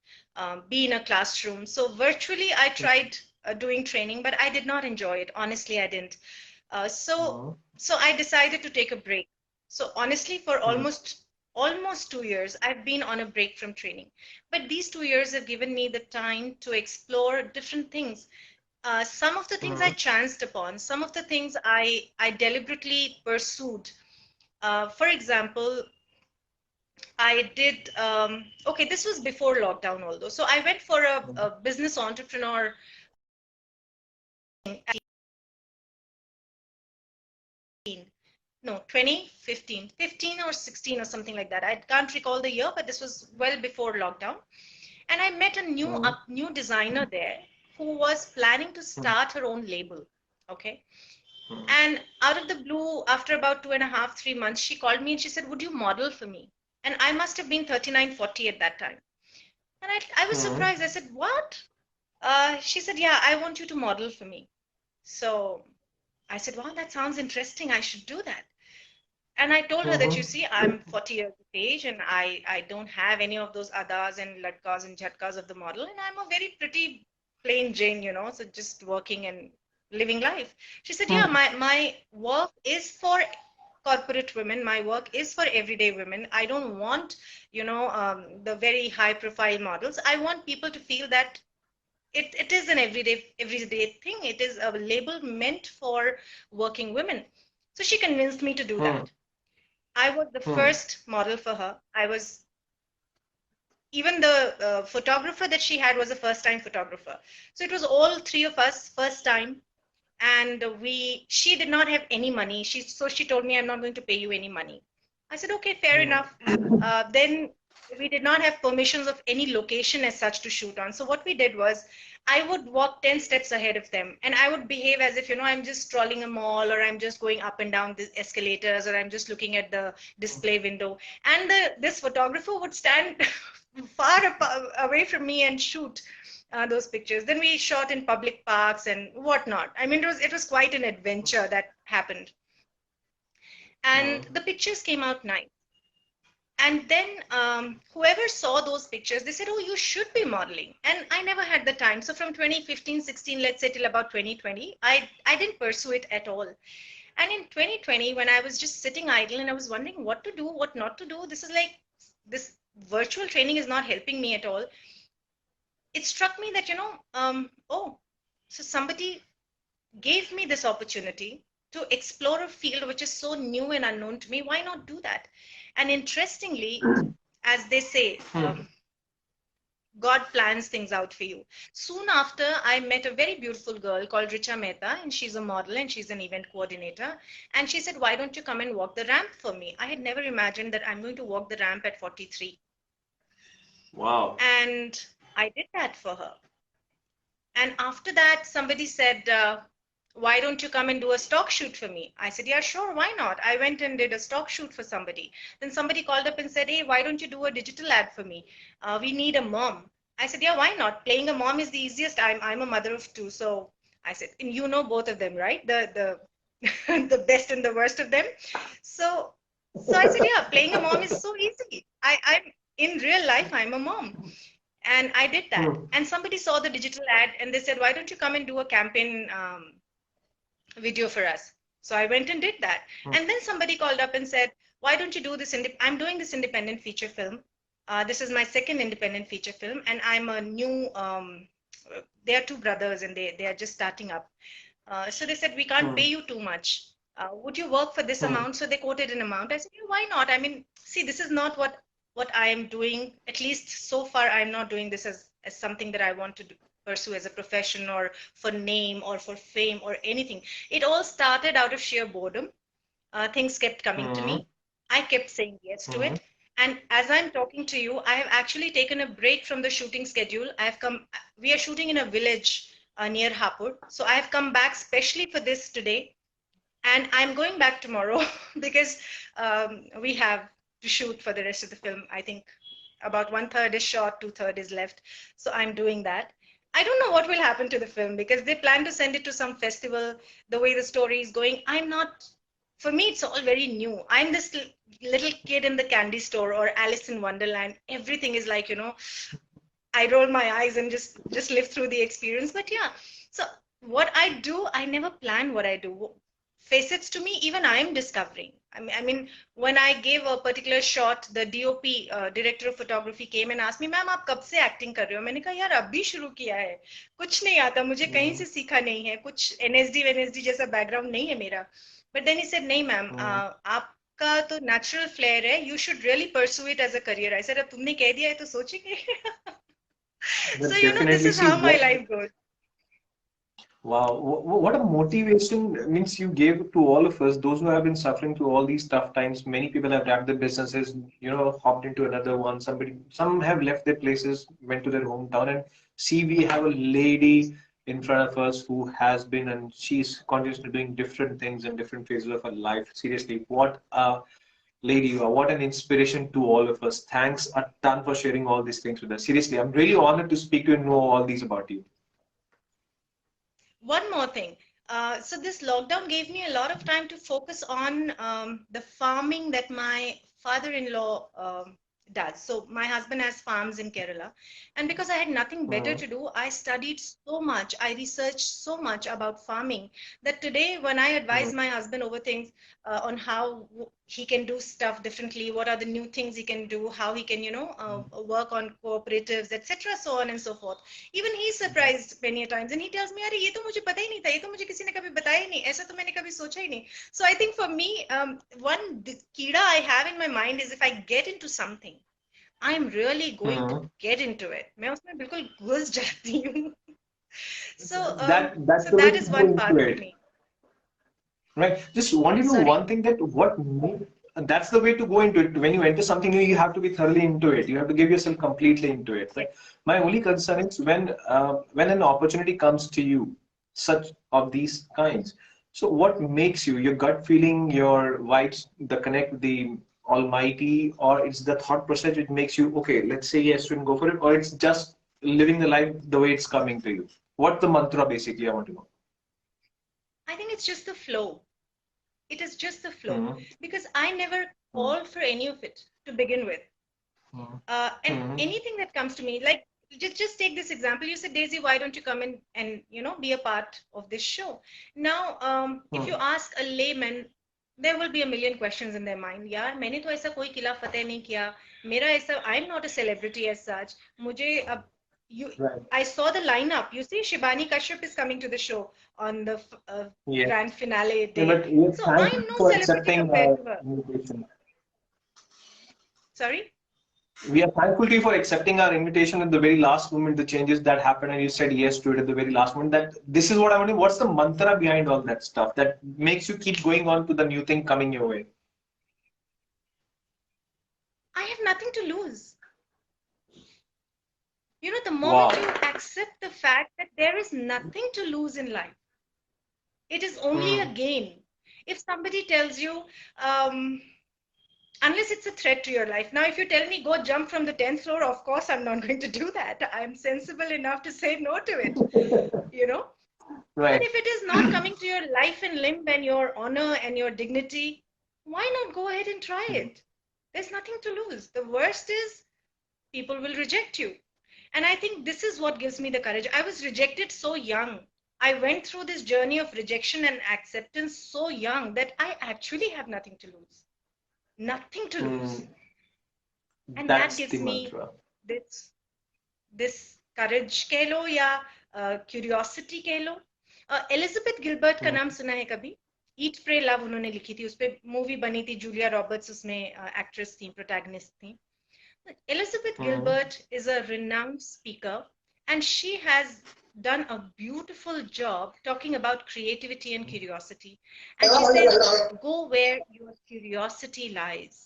be in a classroom. So virtually, I tried doing training, but I did not enjoy it. Honestly, I didn't. So I decided to take a break. So honestly, for almost 2 years, I've been on a break from training. But these 2 years have given me the time to explore different things. Some of the things I chanced upon, some of the things I deliberately pursued. For example, I did, okay, this was before lockdown, although. So I went for a business entrepreneur. No, 2015, 15 or 16 or something like that. I can't recall the year, but this was well before lockdown. And I met a new designer there who was planning to start her own label. Okay. And out of the blue, after about 2.5, 3 months, she called me and she said, would you model for me? And I must have been 39, 40 at that time. And I was surprised. I said, what? She said, yeah, I want you to model for me. So I said, wow, that sounds interesting. I should do that. And I told her that, you Mm-hmm. see, I'm 40 years of age and I don't have any of those adas and latkas and jhatkas of the model. And I'm a very pretty plain Jane, so just working and living life. She said, yeah, my work is for corporate women. My work is for everyday women. I don't want, the very high profile models. I want people to feel that it is an everyday thing. It is a label meant for working women. So she convinced me to do that. I was the Mm-hmm. first model for her. I was even the photographer that she had was a first time photographer. So it was all three of us first time. And she did not have any money. She told me, I'm not going to pay you any money. I said, okay, fair enough. Then we did not have permissions of any location as such to shoot on. So what we did was I would walk 10 steps ahead of them and I would behave as if, I'm just strolling a mall or I'm just going up and down the escalators or I'm just looking at the display window. And this photographer would stand away from me and shoot those pictures. Then we shot in public parks and whatnot. I mean, it was quite an adventure that happened. And the pictures came out nice. And then whoever saw those pictures, they said, oh, you should be modeling. And I never had the time. So from 2015, 16, let's say till about 2020, I didn't pursue it at all. And in 2020, when I was just sitting idle and I was wondering what to do, what not to do, this virtual training is not helping me at all. It struck me that, oh, so somebody gave me this opportunity to explore a field which is so new and unknown to me. Why not do that? And interestingly, as they say, God plans things out for you. Soon after, I met a very beautiful girl called Richa Mehta, and she's a model and she's an event coordinator. And she said, why don't you come and walk the ramp for me? I had never imagined that I'm going to walk the ramp at 43. Wow. And I did that for her. And after that, somebody said, why don't you come and do a stock shoot for me? I said, yeah, sure, why not? I went and did a stock shoot for somebody. Then somebody called up and said, hey, why don't you do a digital ad for me? We need a mom. I said, yeah, why not? Playing a mom is the easiest. I'm a mother of two. So I said, and you know both of them, right? The the best and the worst of them. So I said, yeah, playing a mom is so easy. I'm in real life, I'm a mom. And I did that. And somebody saw the digital ad and they said, why don't you come and do a campaign video for us? So I went and did that. And then somebody called up and said, why don't you do this? I'm doing this independent feature film. This is my second independent feature film. And I'm a new, they are two brothers and they are just starting up. So they said, we can't pay you too much. Would you work for this amount? So they quoted an amount. I said, yeah, why not? I mean, see, this is not what I am doing. At least so far, I'm not doing this as something that I want to pursue as a profession or for name or for fame or anything. It all started out of sheer boredom. Things kept coming to me. I kept saying yes to it. And as I'm talking to you, I have actually taken a break from the shooting schedule. We are shooting in a village near Hapur. So I have come back specially for this today. And I'm going back tomorrow because we have to shoot for the rest of the film. I think about 1/3 is shot, 2/3 is left. So I'm doing that. I don't know what will happen to the film because they plan to send it to some festival. The way the story is going, for me, it's all very new. I'm this little kid in the candy store or Alice in Wonderland. Everything is like, I roll my eyes and just live through the experience. But yeah, so what I do, I never plan what I do. Facets to me, even I am discovering. I mean, when I gave a particular shot, the DOP, director of photography, came and asked me, "Ma'am, आप कब से acting कर रहे हो?" मैंने कहा, यार अभी शुरू किया है, कुछ नहीं आता, मुझे कहीं से सीखा नहीं है, कुछ NSD जैसा background नहीं है मेरा. But then he said, नहीं मैम, आपका तो natural flair है, you should really pursue it as a career. I said, अब तुमने कह दिया है तो सोचेंगे. So this Definitely is see how my what. life goes. Wow, what a motivation means you gave to all of us, those who have been suffering through all these tough times. Many people have wrapped their businesses, hopped into another one. Some have left their places, went to their hometown, and see, we have a lady in front of us who has been, and she's continuously doing different things in different phases of her life. Seriously, what a lady you are! What an inspiration to all of us. Thanks a ton for sharing all these things with us. Seriously, I'm really honored to speak to you and know all these about you. One more thing. So this lockdown gave me a lot of time to focus on the farming that my father-in-law does. So my husband has farms in Kerala, and because I had nothing better to do, I studied so much, I researched so much about farming that today, when I advise my husband over things on how he can do stuff differently, what are the new things he can do, how he can, work on cooperatives, etc., so on and so forth. Even he's surprised many a times, and he tells me, "अरे ये तो मुझे पता ही नहीं था, ये तो मुझे किसी ने कभी बताया ही नहीं, ऐसा तो मैंने कभी सोचा ही नहीं." So I think for me, one कीड़ा I have in my mind is if I get into something, I'm really going to get into it. मैं उसमें बिल्कुल घुस जाती हूँ. So That's so the way that to is go one into part of it. me. Right. Just want to know Sorry. one thing, that that's the way to go into it. When you enter something new, you have to be thoroughly into it. You have to give yourself completely into it. Yeah. Right. My only concern is when an opportunity comes to you, such of these kinds. So what makes you, your gut feeling, your vibes, the connect with the Almighty, or it's the thought process which makes you, okay, let's say yes and go for it, or it's just living the life the way it's coming to you? What the mantra basically, I want to know. I think it's just the flow. It is just the flow Mm-hmm. because I never called for any of it to begin with. And Mm-hmm. anything that comes to me, like just take this example. You said, Daisy, why don't you come in and be a part of this show? Now, if you ask a layman, there will be a million questions in their mind. यार मैंने तो ऐसा कोई किला फतेह नहीं किया. मेरा ऐसा, I'm not a celebrity as such. मुझे अब you Right. I saw the lineup. You see, Shibani Kashyap is coming to the show on the Yeah. grand finale Yeah, day. but we are So thankful I'm no for celebrity accepting compared our to her. invitation. Sorry. We are thankful to you for accepting our invitation at the very last moment, the changes that happened, and you said yes to it at the very last moment. That this is what I want to. What's the mantra behind all that stuff that makes you keep going on to the new thing coming your way? I have nothing to lose. The Wow. moment you accept the fact that there is nothing to lose in life, it is only a Mm. gain. If somebody tells you, um, unless it's a threat to your life. Now, if you tell me go jump from the 10th floor, of course, I'm not going to do that. I'm sensible enough to say no to it, you know. But Right. if it is not coming to your life and limb and your honor and your dignity, why not go ahead and try it? There's nothing to lose. The worst is people will reject you. And I think this is what gives me the courage. I was rejected so young. I went through this journey of rejection and acceptance so young that I actually have nothing to lose. Nothing to lose. Mm. And that That's the gives me mantra. this this courage कह लो या curiosity कह लो. Elizabeth Gilbert का Mm. नाम सुना है कभी? ईट pray love उन्होंने लिखी थी, उस पे मूवी बनी थी, जूलिया रॉबर्ट्स उसमें एक्ट्रेस थी, प्रोटैगनिस्ट थी. Elizabeth Mm. Gilbert is a renowned speaker, and she has done a beautiful job talking about creativity and curiosity. And she says, go where your curiosity lies.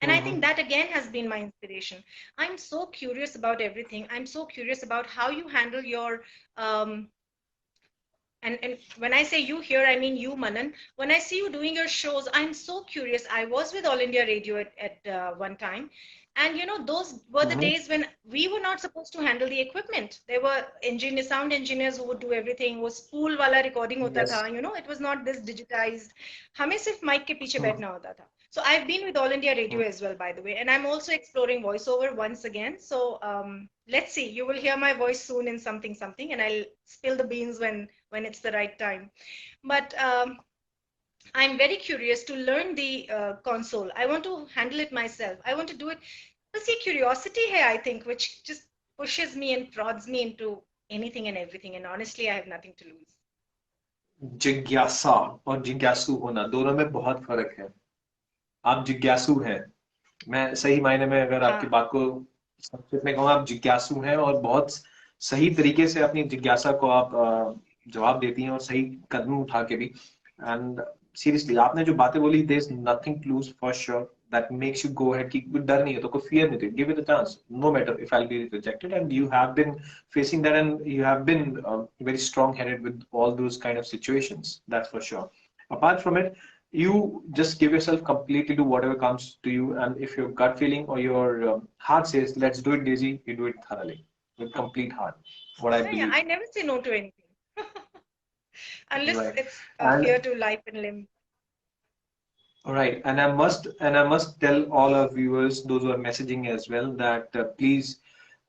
And I think Mm. that again has been my inspiration. I'm so curious about everything. I'm so curious about how you handle your um, and when I say you here, I mean you, Manan. When I see you doing your shows, I'm so curious. I was with All India Radio at one time, and those were the Mm. days when we were not supposed to handle the equipment. There were sound engineers who would do everything. वो spool वाला recording होता था. Yes. It was not this digitized. हमें सिर्फ mic के पीछे Mm. बैठना होता था. So I've been with All India Radio Mm. as well, by the way, and I'm also exploring voiceover once again. So let's see. You will hear my voice soon in something something, and I'll spill the beans when it's the right time. But I'm very curious to learn the console. I want to handle it myself. I want to do it. But see, curiosity here, I think, which just pushes me and prods me into anything and everything. And honestly, I have nothing to lose. जिज्ञासा और जिज्ञासु होना दोनों में बहुत फर्क है. आप जिज्ञासु हैं. मैं सही मायने में अगर आपकी हाँ. बात को संक्षिप्त में कहूँ, आप जिज्ञासु हैं और बहुत सही तरीके से अपनी जिज्ञासा को आप जवाब देती हैं और सही कदम उठा के भी. एंड सीरियसली आपने जो बातें बोली, there is nothing to lose for sure. That makes you go ahead कि कोई डर नहीं है तो कोई फियर नहीं है. Give it a chance, no matter if I will be rejected. And you have been facing that, and you have been very strong headed with all those kind of situations, that's for sure. Apart from it, you just give yourself completely to whatever comes to you, and if your gut feeling or your heart says let's do it, Daisy, you do it thoroughly with complete heart, what I Yeah, believe. I never say no to anything. unless Right. it's fear And to life and limb. right, and I must tell all our viewers, those who are messaging as well, that please,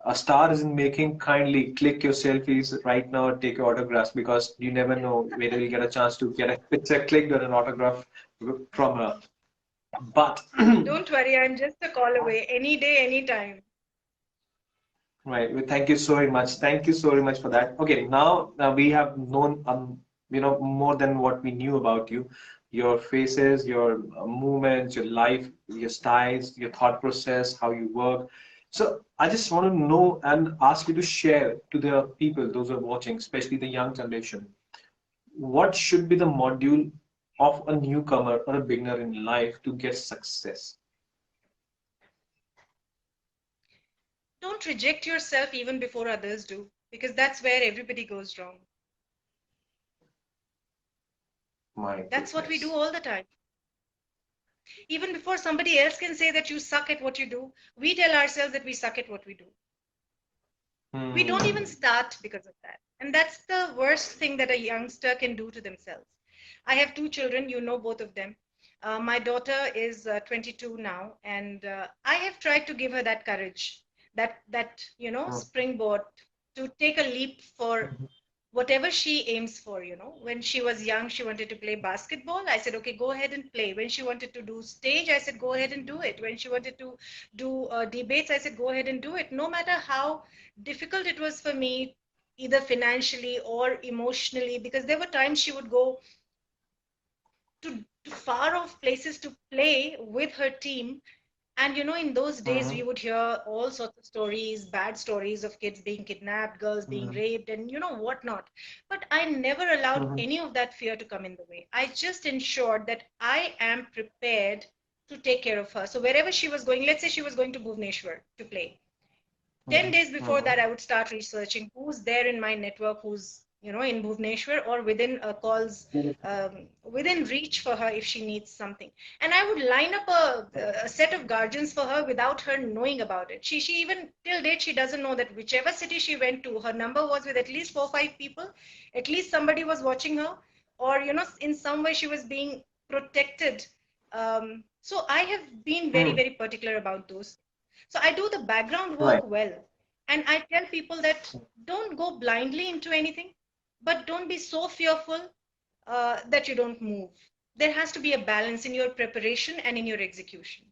a star isn't making. Kindly click your selfies right now and take your autographs, because you never know whether you'll get a chance to get a picture clicked or an autograph from her. But Don't worry, I'm just a call away. Any day, any time. right, well, thank you so very much. Thank you so very much for that. Okay, now we have known more than what we knew about you, your faces, your movements, your life, your styles, your thought process, how you work. So I just want to know and ask you to share to the people, those who are watching, especially the young generation, what should be the module of a newcomer or a beginner in life to get success? Don't reject yourself even before others do, because that's where everybody goes wrong. My That's what we do goodness. all the time. Even before somebody else can say that you suck at what you do, we tell ourselves that we suck at what we do. We don't even Hmm. start because of that. And that's the worst thing that a youngster can do to themselves. I have two children, you know both of them. My daughter is 22 now, and I have tried to give her that courage, that springboard to take a leap for whatever she aims for. When she was young, she wanted to play basketball. I said, okay, go ahead and play. When she wanted to do stage, I said, go ahead and do it. When she wanted to do debates, I said, go ahead and do it. No matter how difficult it was for me, either financially or emotionally, because there were times she would go to far off places to play with her team. And in those days, we Hmm. would hear all sorts of stories, bad stories of kids being kidnapped, girls being Hmm. raped, and whatnot. But I never allowed Hmm. any of that fear to come in the way. I just ensured that I am prepared to take care of her. So wherever she was going, let's say she was going to Bhubaneswar to play, 10 Hmm. days before Hmm. that, I would start researching who's there in my network, who's, in Bhubaneswar or within calls, within reach for her if she needs something. And I would line up a set of guardians for her without her knowing about it. She even, till date, she doesn't know that whichever city she went to, her number was with at least 4 or 5 people. At least somebody was watching her, or, in some way she was being protected. So I have been very, Hmm. very particular about those. So I do the background work Right. well. And I tell people that don't go blindly into anything, but don't be so fearful that you don't move. There has to be a balance in your preparation and in your execution.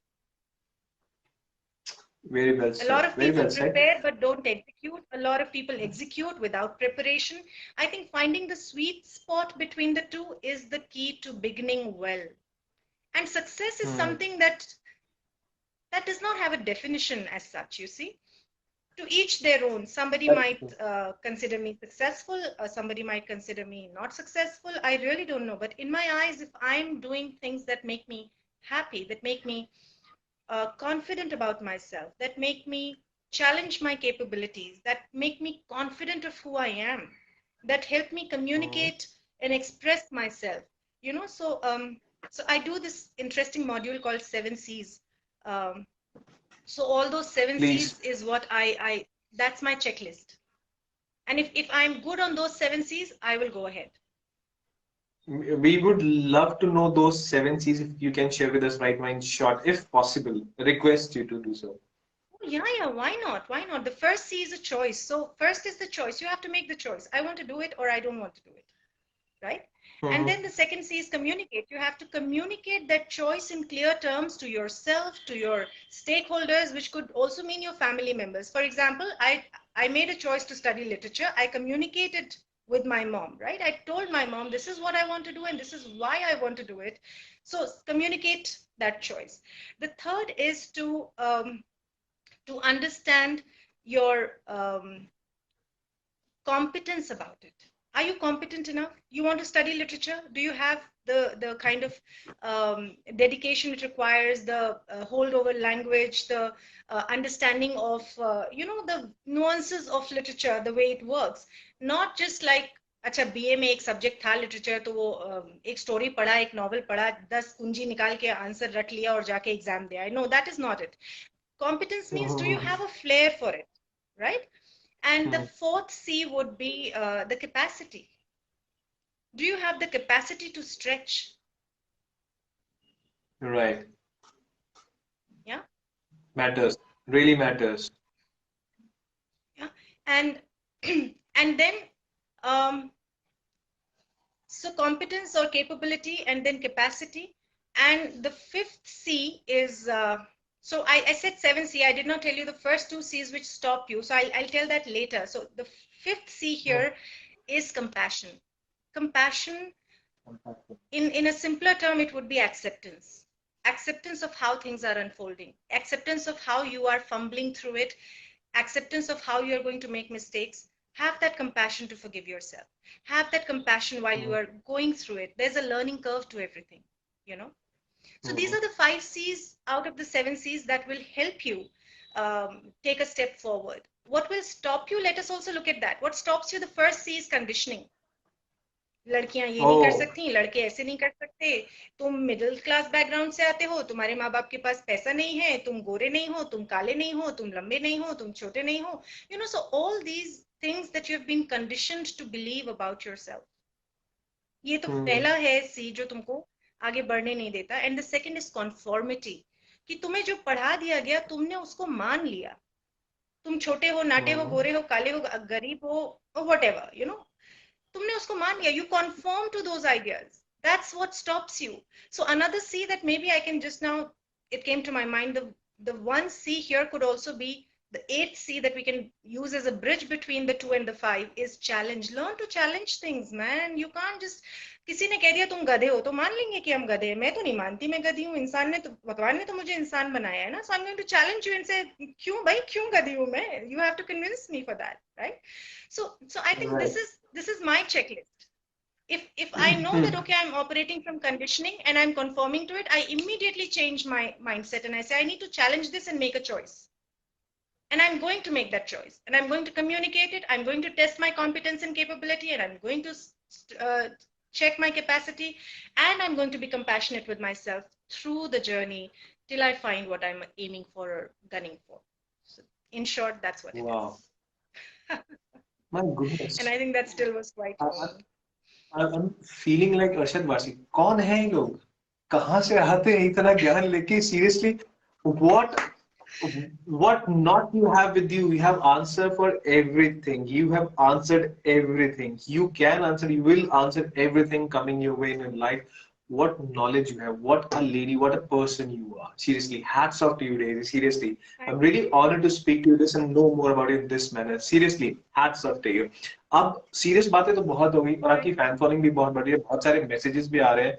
Very well A lot said. of Very people well said. prepare but don't execute. A lot of people execute without preparation. I think finding the sweet spot between the two is the key to beginning well. And success is Hmm. something that does not have a definition as such, you see. To each their own. Somebody That's might true. consider me successful, somebody might consider me not successful. I really don't know. But in my eyes, if I'm doing things that make me happy, that make me confident about myself, that make me challenge my capabilities, that make me confident of who I am, that help me Hmm. communicate and express myself. So I do this interesting module called 7 C's. Um, so all those seven Please, C's is what I that's my checklist. And if I'm good on those 7 C's, I will go ahead. we would love to know those 7 C's if you can share with us right now in short, if possible. Request you to do so. Oh, yeah, why not? Why not? The first C is a choice. So first is the choice. You have to make the choice. I want to do it or I don't want to do it, right? And Hmm. then the second C is communicate. You have to communicate that choice in clear terms to yourself, to your stakeholders, which could also mean your family members. For example, I made a choice to study literature. I communicated with my mom, right? I told my mom, this is what I want to do and this is why I want to do it. So communicate that choice. The third is to understand your competence about it. Are you competent enough? You want to study literature? Do you have the kind of dedication it requires, the holdover language, the understanding of the nuances of literature, the way it works? Not just like अच्छा BA में एक subject था literature तो वो एक story पढ़ा एक novel पढ़ा 10 कुंजी निकाल के आंसर रट लिया और जाके एग्जाम दिया know that is not it competence means do you Hmm. have a flair for it, right? And the Hmm. fourth C would be the capacity. Do you have the capacity to stretch? Right. Yeah. Matters. Really matters. Yeah. And and then um, so competence or capability, and then capacity. And the fifth C is so I said 7C. I did not tell you the first two C's which stop you. So I'll tell that later. So the fifth C here is compassion. Compassion, in a simpler term, it would be acceptance. Acceptance of how things are unfolding, acceptance of how you are fumbling through it, acceptance of how you're going to make mistakes. Have that compassion to forgive yourself. Have that compassion while you are going through it. There's a learning curve to everything, you know. So these Mhm. are the 5 C's out of the 7 C's that will help you take a step forward. What will stop you? Let us also look at that. What stops you? The first C is conditioning. लड़कियां ये नहीं कर Oh, सकती, लड़के ऐसे नहीं कर सकते, तुम मिडिल क्लास बैकग्राउंड से आते हो, तुम्हारे माँ बाप के पास पैसा नहीं है, तुम गोरे नहीं हो, तुम काले नहीं हो, तुम लंबे नहीं हो, तुम छोटे नहीं हो, you know, so all these things that you have been conditioned to believe about yourself. ये तो hmm. पहला है सी जो तुमको आगे बढ़ने नहीं देता. एंड द सेकंड इज कॉन्फॉर्मिटी, कि तुम्हें जो पढ़ा दिया गया तुमने उसको मान लिया. तुम छोटे हो, नाटे हो, Hmm. गोरे हो, काले हो, गरीब हो, वट एवर, यू नो, तुमने उसको मान लिया. You conform to those ideas. That's what stops you. So another C that maybe I can just now, it came to my mind, the one C here could also be the 8th C that we can use as a bridge between the 2 and the 5 is challenge. Learn to challenge things, man. You can't just, किसी ने कह दिया तुम गधे हो तो मान लेंगे कि हम गधे हैं. मैं तो नहीं मानती मैं गधी हूँ. इंसान ने तो, भगवान ने तो मुझे इंसान बनाया है ना. So I'm going to challenge you and say, क्यों भाई, क्यों गधी हूँ मैं? You have to convince me for that, right? So I think Right. this is my checklist. If I know that okay, I'm operating from conditioning and I'm conforming to it, I immediately change my mindset and I say I need to challenge this and make a choice. And I'm going to make that choice. And I'm going to communicate it. I'm going to test my competence and capability, and I'm going to check my capacity. And I'm going to be compassionate with myself through the journey till I find what I'm aiming for or gunning for. So in short, that's what it Wow. is. My And goodness. I think that still was quite I, for I, me. I'm feeling like Arshad Varsi. कौन है ये लोग? कहाँ से आते हैं इतना ज्ञान लेके? Seriously, what what not you have with you? You have answer for everything. You have answered everything. You can answer. You will answer everything coming your way in your life. What knowledge you have. What a lady. What a person you are. Seriously, hats off to you, Daisy. Seriously, I'm Thank really honored to speak to you this and know more about you in this manner. Seriously, hats off to you. अब serious बातें तो बहुत हो गई और आपकी fan following भी बहुत बढ़ी है. बहुत सारे मैसेजेस भी आ रहे हैं.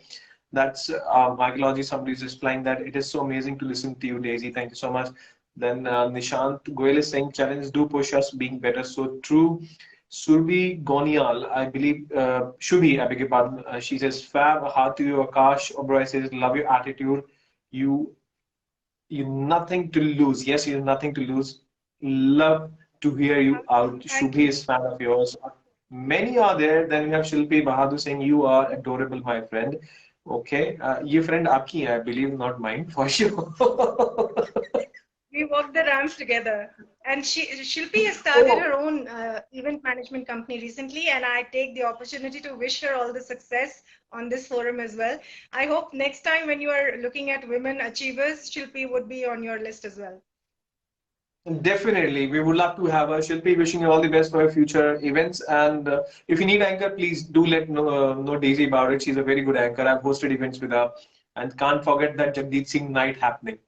That's Micology. Somebody is replying that it is so amazing to listen to you, Daisy. Thank you so much. Then Nishant Goyal is saying, challenge do push us being better. So true. Surbi Gonial, I believe, Shubhi, I beg your pardon. She says, Fab, heart to you, Akash. Oberoi says, love your attitude. You, you nothing to lose. Yes, you have nothing to lose. Love to hear you out. thank Shubhi you. is fan of yours. Many are there. Then we have Shilpi Bahadur saying, you are adorable, my friend. Okay. ये friend आपकी है, I believe, not mine, for sure. We walked the ramps together. And Shilpi has started Oh, her own event management company recently, and I take the opportunity to wish her all the success on this forum as well. I hope next time when you are looking at women achievers, Shilpi would be on your list as well. definitely. We would love to have her. Shilpi, wishing you all the best for your future events. And if you need anchor, please do let know Daisy about it. She's a very good anchor. I've hosted events with her. And can't forget that Jagdeep Singh night happening.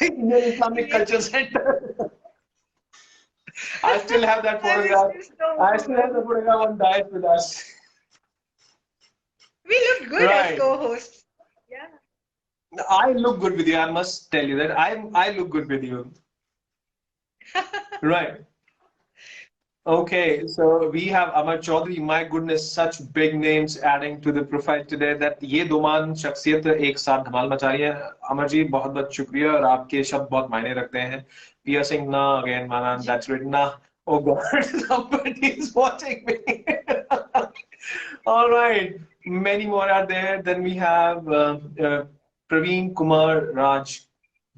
Indian Islamic Yes, Culture Center. I still have that I miss photograph. you so I still have the much. photograph on diet with us. We looked good as Right. co-hosts. Yeah. I look good with you. I must tell you that I look good with you. Right. Okay, so we have Amar Chaudhary. My goodness, such big names adding to the profile today that ये दो मान शख्सियत एक साथ धमाल मचा रही है. अमर जी बहुत बहुत शुक्रिया और आपके शब्द बहुत मायने रखते हैं. Pia Singh, na again, Manan, ji. that's written. Na, oh God, somebody is watching me. All right, many more are there. Then we have Praveen Kumar Raj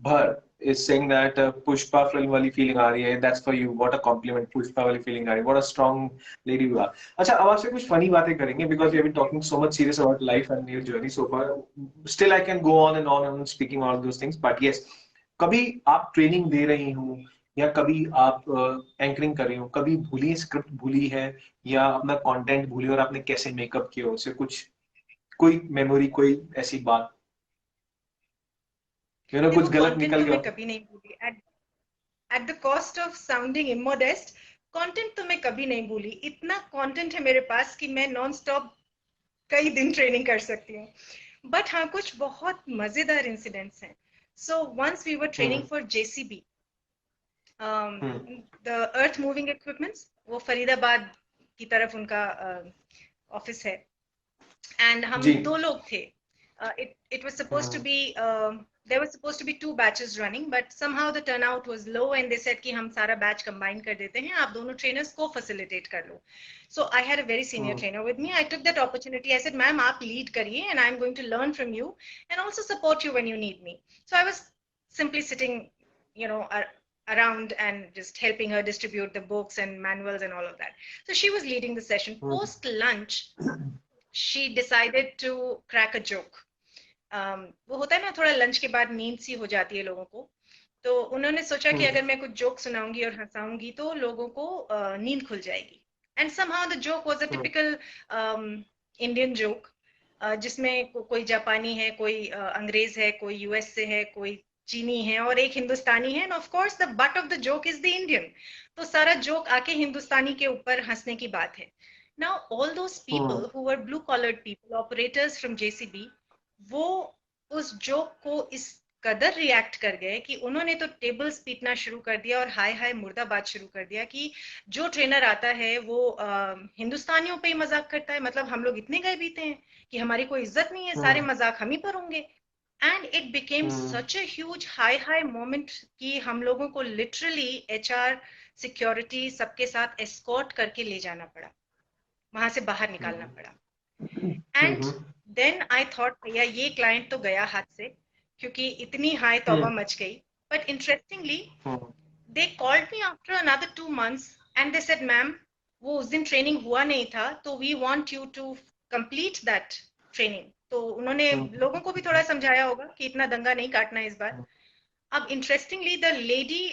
Bhar. is saying that Pushpa film वाली feeling आ रही है. That's for you. What a compliment. Pushpa वाली feeling आ रही है. What a strong lady you are. अच्छा, अब आपसे कुछ funny बातें करेंगे because we have been talking so much serious about life and your journey so far. Still, I can go on and speaking all those things. But yes, कभी आप training दे रही हूँ या कभी आप एंकरिंग कर रही हो, कभी भूली स्क्रिप्ट भूली है या अपना कंटेंट भूली और आपने कैसे मेकअप किया उसे, कुछ कोई मेमोरी, कोई ऐसी बात, देखो, कुछ गलत कंटेंट निकल तो गया? मैं कभी नहीं भूली। At the cost of sounding immodest, content तो मैं कभी नहीं भूली। इतना कंटेंट है मेरे पास कि मैं नॉन स्टॉप कई दिन ट्रेनिंग कर सकती हूँ। बट हाँ, कुछ बहुत मजेदार इंसिडेंट्स हैं। So once we were training for JCB, the earth moving equipments, वो फरीदाबाद की तरफ उनका ऑफिस है। एंड हम जी। 2 लोग थे। It was supposed to be there was supposed to be 2 batches running, but somehow the turnout was low and they said कि हम सारा batch combine कर देते हैं, आप दोनों trainers को facilitate कर लो। So I had a very senior trainer with me. I took that opportunity. I said, ma'am, आप lead करिए and I'm going to learn from you and also support you when you need me. So I was simply sitting, you know, around and just helping her distribute the books and manuals and all of that. So she was leading the session. Post lunch, she decided to crack a joke. वो होता है ना, थोड़ा lunch के बाद नींद सी हो जाती है लोगों को, तो उन्होंने सोचा कि अगर मैं कुछ जोक सुनाऊंगी और हंसाऊंगी तो लोगों को नींद खुल जाएगी। And somehow the joke was a typical Indian joke, जिसमें कोई जापानी है, कोई अंग्रेज है, कोई यूएस से है, कोई चीनी है और एक हिंदुस्तानी है। End of course the but of the joke is the Indian. तो सारा जोक आके हिंदुस्तानी के ऊपर हंसने की बात है। Now all those people who were blue collared people, operators from JCB, वो उस जोक को इस कदर रिएक्ट कर गए कि उन्होंने तो टेबल्स पीटना शुरू कर दिया और हाय हाय मुर्दाबाद शुरू कर दिया कि जो ट्रेनर आता है वो हिंदुस्तानियों पे ही मजाक करता है, मतलब हम लोग इतने गए बीते हैं कि हमारी कोई इज्जत नहीं है, सारे मजाक हम ही पर होंगे। And it became such a huge high high moment कि हम लोगों को लिटरली एचआर, सिक्योरिटी सबके साथ एस्कॉर्ट करके ले जाना पड़ा, वहां से बाहर निकालना पड़ा। एंड देन आई थॉट भैया ये क्लाइंट तो गया हाथ से, क्योंकि इतनी हाई तौबा मच गई। But interestingly they called me after another 2 months and they said, ma'am वो उस दिन ट्रेनिंग हुआ नहीं था, तो we want you to complete that training. तो उन्होंने लोगों को भी थोड़ा समझाया होगा कि इतना दंगा नहीं काटना इस बार। अब interestingly, the lady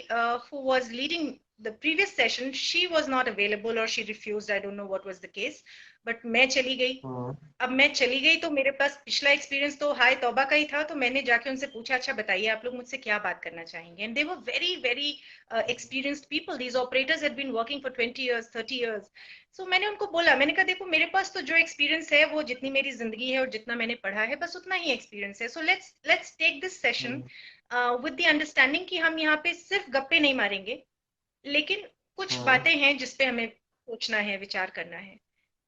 who was leading the previous session, she was not available or she refused. I don't know what was the case, but मैं चली गई। अब मैं चली गई तो मेरे पास पिछला एक्सपीरियंस तो हाय तौबा का ही था, तो मैंने जाके उनसे पूछा, अच्छा बताइए आप लोग मुझसे क्या बात करना चाहेंगे। And they were very very experienced people. These operators had been working for 20 years, 30 years. So मैंने उनको बोला, मैंने कहा देखो मेरे पास तो जो एक्सपीरियंस है वो जितनी मेरी जिंदगी है और जितना मैंने पढ़ा है बस उतना ही एक्सपीरियंस है। So let's take this session with the understanding कि हम यहाँ पे सिर्फ गप्पे नहीं मारेंगे, लेकिन कुछ बातें हैं जिसपे हमें सोचना है, विचार करना है।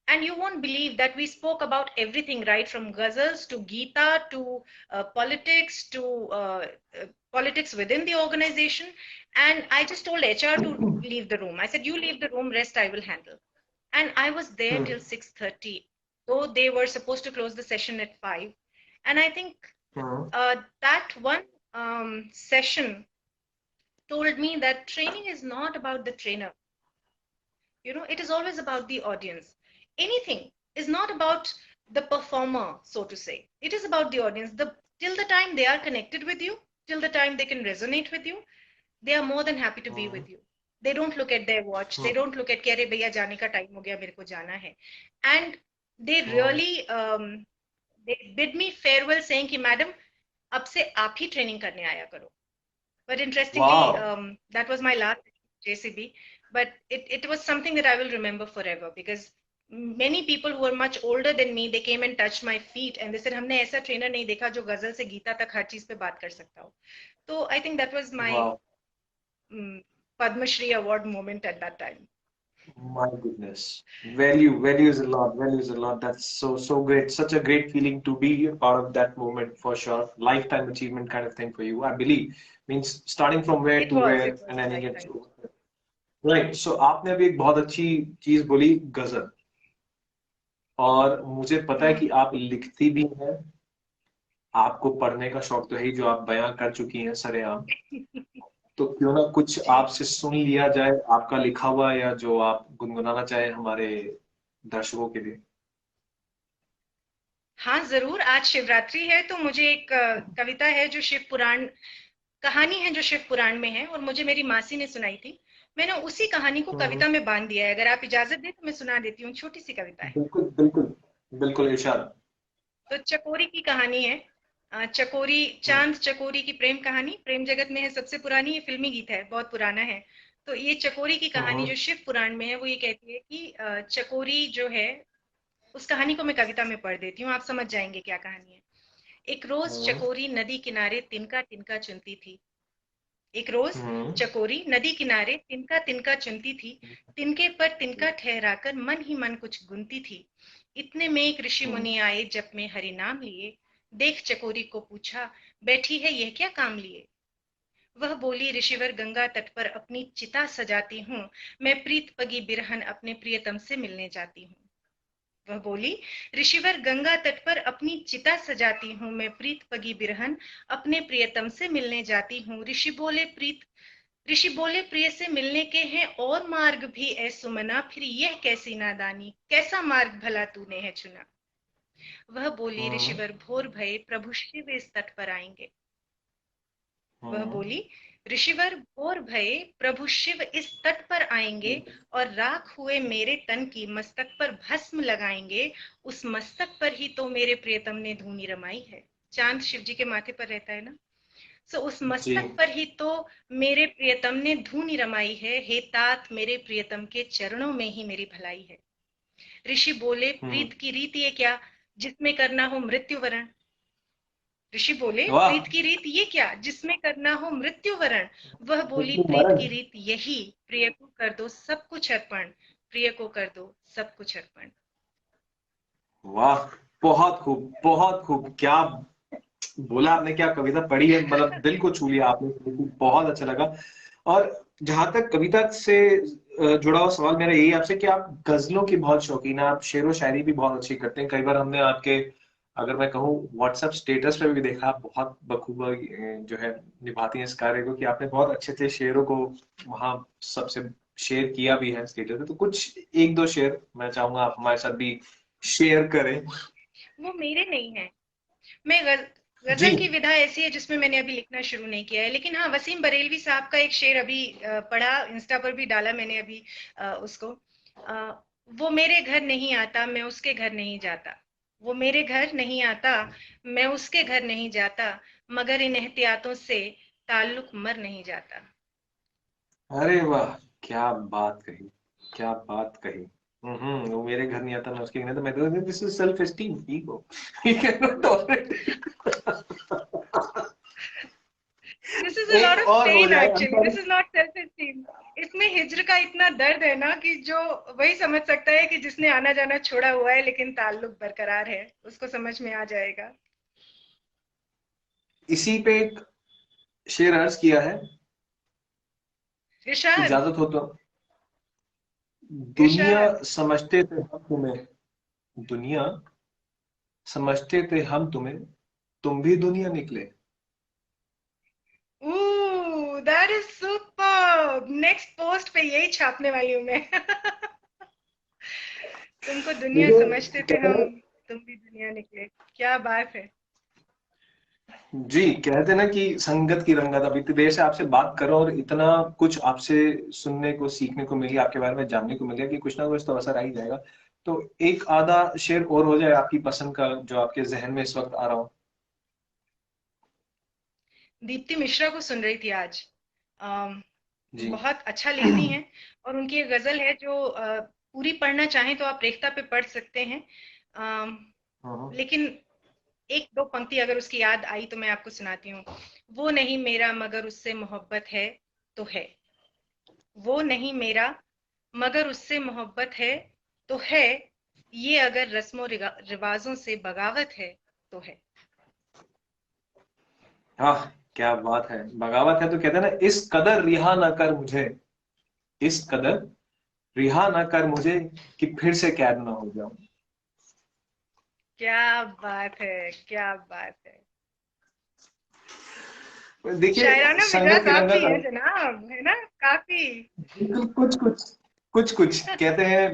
And you won't believe that we spoke about everything, right from ghazals to Gita to politics to politics within the organization. And I just told HR to leave the room. I said, you leave the room, rest I will handle. And I was there till 6:30, though they were supposed to close the session at 5. And I think that one session told me that training is not about the trainer. You know, it is always about the audience. Anything is not about the performer, so to say. It is about the audience. Till the time they are connected with you, till the time they can resonate with you, they are more than happy to be with you. They don't look at their watch. They don't look at कि अरे भैया जाने का time हो गया, मेरे को जाना है. And they really they bid me farewell saying कि मैडम अब से आप ही ट्रेनिंग करने आया करो. But interestingly, that was my last JCB. But it was something that I will remember forever, because many people who were much older than me, they came and touched my feet and they said, हमने ऐसा trainer नहीं देखा जो गजल से गीता तक हर चीज पे बात कर सकता हो. तो I think that was my Padma Shri award moment at that time. My goodness, values a lot, values a lot. That's so great. Such a great feeling to be a part of that moment, for sure. Lifetime achievement kind of thing for you, I believe. Means starting from where It to was where and then you get lifetime. to. Right. So आपने अभी एक बहुत अच्छी चीज बोली, गजल, और मुझे पता है कि आप लिखती भी हैं, आपको पढ़ने का शौक तो है ही, जो आप बयां कर चुकी हैं सरेआम। तो क्यों ना कुछ जी आपसे सुन लिया जाए, आपका लिखा हुआ या जो आप गुनगुनाना चाहे हमारे दर्शकों के लिए। हाँ, जरूर। आज शिवरात्रि है तो मुझे एक कविता है जो शिव पुराण, कहानी है जो शिव पुराण में है और मुझे मेरी मासी ने सुनाई थी। मैंने उसी कहानी को हम्म, कविता में बांध दिया है। अगर आप इजाजत दें तो मैं सुना देती हूँ। छोटी सी कविता है। बिल्कुल बिल्कुल। बिल्कुल इरशाद। तो चकोरी की कहानी है। चकोरी, हम्म, चांद चकोरी की प्रेम कहानी प्रेम जगत में है सबसे पुरानी। ये फिल्मी गीत है, बहुत पुराना है। तो ये चकोरी की कहानी हम्म, जो शिव पुराण में है वो ये कहती है कि चकोरी जो है, उस कहानी को मैं कविता में पढ़ देती हूँ, आप समझ जाएंगे क्या कहानी है। एक रोज हम्म, चकोरी नदी किनारे तिनका तिनका चुनती थी। एक रोज हम्म, चकोरी नदी किनारे तिनका तिनका चुनती थी। तिनके पर तिनका ठहराकर मन ही मन कुछ गुनती थी। इतने में एक ऋषि हम्म, मुनि आए, जप में हरि नाम लिए। देख चकोरी को पूछा, बैठी है यह क्या काम लिए। वह बोली, ऋषिवर गंगा तट पर अपनी चिता सजाती हूँ। मैं प्रीत पगी बिरहन अपने प्रियतम से मिलने जाती हूँ। वह बोली, ऋषिवर गंगा तट पर अपनी चिता सजाती हूँ। मैं प्रीत पगी बिरहन अपने प्रियतम से मिलने जाती हूँ। ऋषि बोले, प्रिय से मिलने के हैं और मार्ग भी ऐ सुमना। फिर यह कैसी नादानी, कैसा मार्ग भला तूने है चुना। वह बोली, हम्म, ऋषिवर भोर भये प्रभु शिव इस तट पर आएंगे। वह हम्म, बोली, ऋषिवर भोर भये प्रभु शिव इस तट पर आएंगे और राख हुए मेरे तन की मस्तक पर भस्म लगाएंगे। उस मस्तक पर ही तो मेरे प्रियतम ने धूनी रमाई है। चांद शिव जी के माथे पर रहता है ना। सो उस जी। मस्तक पर ही तो मेरे प्रियतम ने धूनी रमाई है। हे तात, मेरे प्रियतम के चरणों में ही मेरी भलाई है। ऋषि बोले, हम्म, प्रीत की रीत ये क्या, जिसमें करना हो मृत्यु वरण। ऋषि बोले, वाह। प्रीत की रीत ये क्या, जिसमें करना हो मृत्यु वरण। वह बोली, बिल्कुल प्रीत मरण। की रीत यही, प्रिय को कर दो सब कुछ अर्पण। प्रिय को कर दो सब कुछ अर्पण। वाह, बहुत खूब बहुत खूब। क्या बोला आपने, क्या कविता पढ़ी है, मतलब दिल को छू लिया आपने, बिल्कुल बहुत अच्छा लगा। और जहां तक कविता से जुड़ा हुआ सवाल मेरा यही आपसे कि आप गजलों की बहुत शौकीन है, आप शेरो शायरी भी बहुत अच्छी करते हैं। कई बार हमने आपके, अगर मैं कहूँ, व्हाट्सएप स्टेटस पे भी देखा, आप बहुत बखूबी जो है निभाती हैं इस कार्य को, कि आपने बहुत अच्छे अच्छे शेरों को वहां सबसे शेयर किया भी है स्टेटस पे। तो कुछ एक दो शेर मैं चाहूंगा आप हमारे साथ भी शेयर करें। वो मेरे नहीं है। मैं जी। गजल की विधा ऐसी है जिसमें मैंने अभी लिखना शुरू नहीं किया है। लेकिन हाँ, वसीम बरेलवी साहब का एक शेर अभी पढ़ा, इंस्टा पर भी डाला मैंने अभी उसको। अ, वो मेरे घर नहीं आता, मैं उसके घर नहीं जाता। वो मेरे घर नहीं आता, मैं उसके घर नहीं जाता। मगर इन एहतियातों से ताल्लुक मर नहीं जाता। अरे वाह, क्या बात कही, क्या बात कही। वो मेरे घर नहीं आता, मैं उसके घर नहीं आता। मैं तो, this is self esteem, ego, he can not tolerate. This is a lot एक ऑफ और हो पेन जाए एक्चुअली, अंतर। This is not self esteem. इसमें हिज्र का इतना दर्द है ना कि जो वही समझ सकता है कि जिसने आना जाना छोड़ा हुआ है लेकिन ताल्लुक बरकरार है, उसको समझ में आ जाएगा। इसी पे एक शेर अर्ज किया है, इरशाद। इजाजत हो तो। दुनिया इरशाद। समझते थे हम तुम्हें, दुनिया समझते थे हम तुम्हें, तुम भी दुनिया निकले। That is super. Next post पे यही छापने वाली हूँ मैं। तुमको दुनिया देखिए, समझते थे कहते हम, हैं, तुम भी दुनिया निकले। क्या बात है। जी कहते हैं ना कि संगत की रंगत। अब इतनी देर से आपसे बात कर रहा हूं और इतना कुछ आपसे सुनने को सीखने को मिली, आपके बारे में जानने को मिल गया कि कुछ ना कुछ तो असर आ ही जाएगा। तो एक आधा शेर और हो जाए आपकी पसंद का, जो आपके जहन में इस वक्त आ रहा हो। दीप्ति मिश्रा को सुन रही थी आज। अम, जी। बहुत अच्छा लिखती हैं। और उनकी एक गजल है जो पूरी पढ़ना चाहें तो आप रेखता पे पढ़ सकते हैं। अम, हाँ। लेकिन एक दो पंक्ति अगर उसकी याद आई तो मैं आपको सुनाती हूँ। वो नहीं मेरा मगर उससे मोहब्बत है तो है। वो नहीं मेरा मगर उससे मोहब्बत है तो है। ये अगर रस्मों रिवाजों से बगावत है तो है। हाँ, क्या बात है, बगावत है तो कहते हैं ना, इस कदर रिहा ना कर मुझे, इस कदर रिहा ना कर मुझे, कि फिर से कैद ना हो जाऊं। क्या बात है, क्या बात है। देखिए शायराना संगत मिजाज आप तिरंगा भी है जनाब, है ना? काफी। बिल्कुल कुछ कहते हैं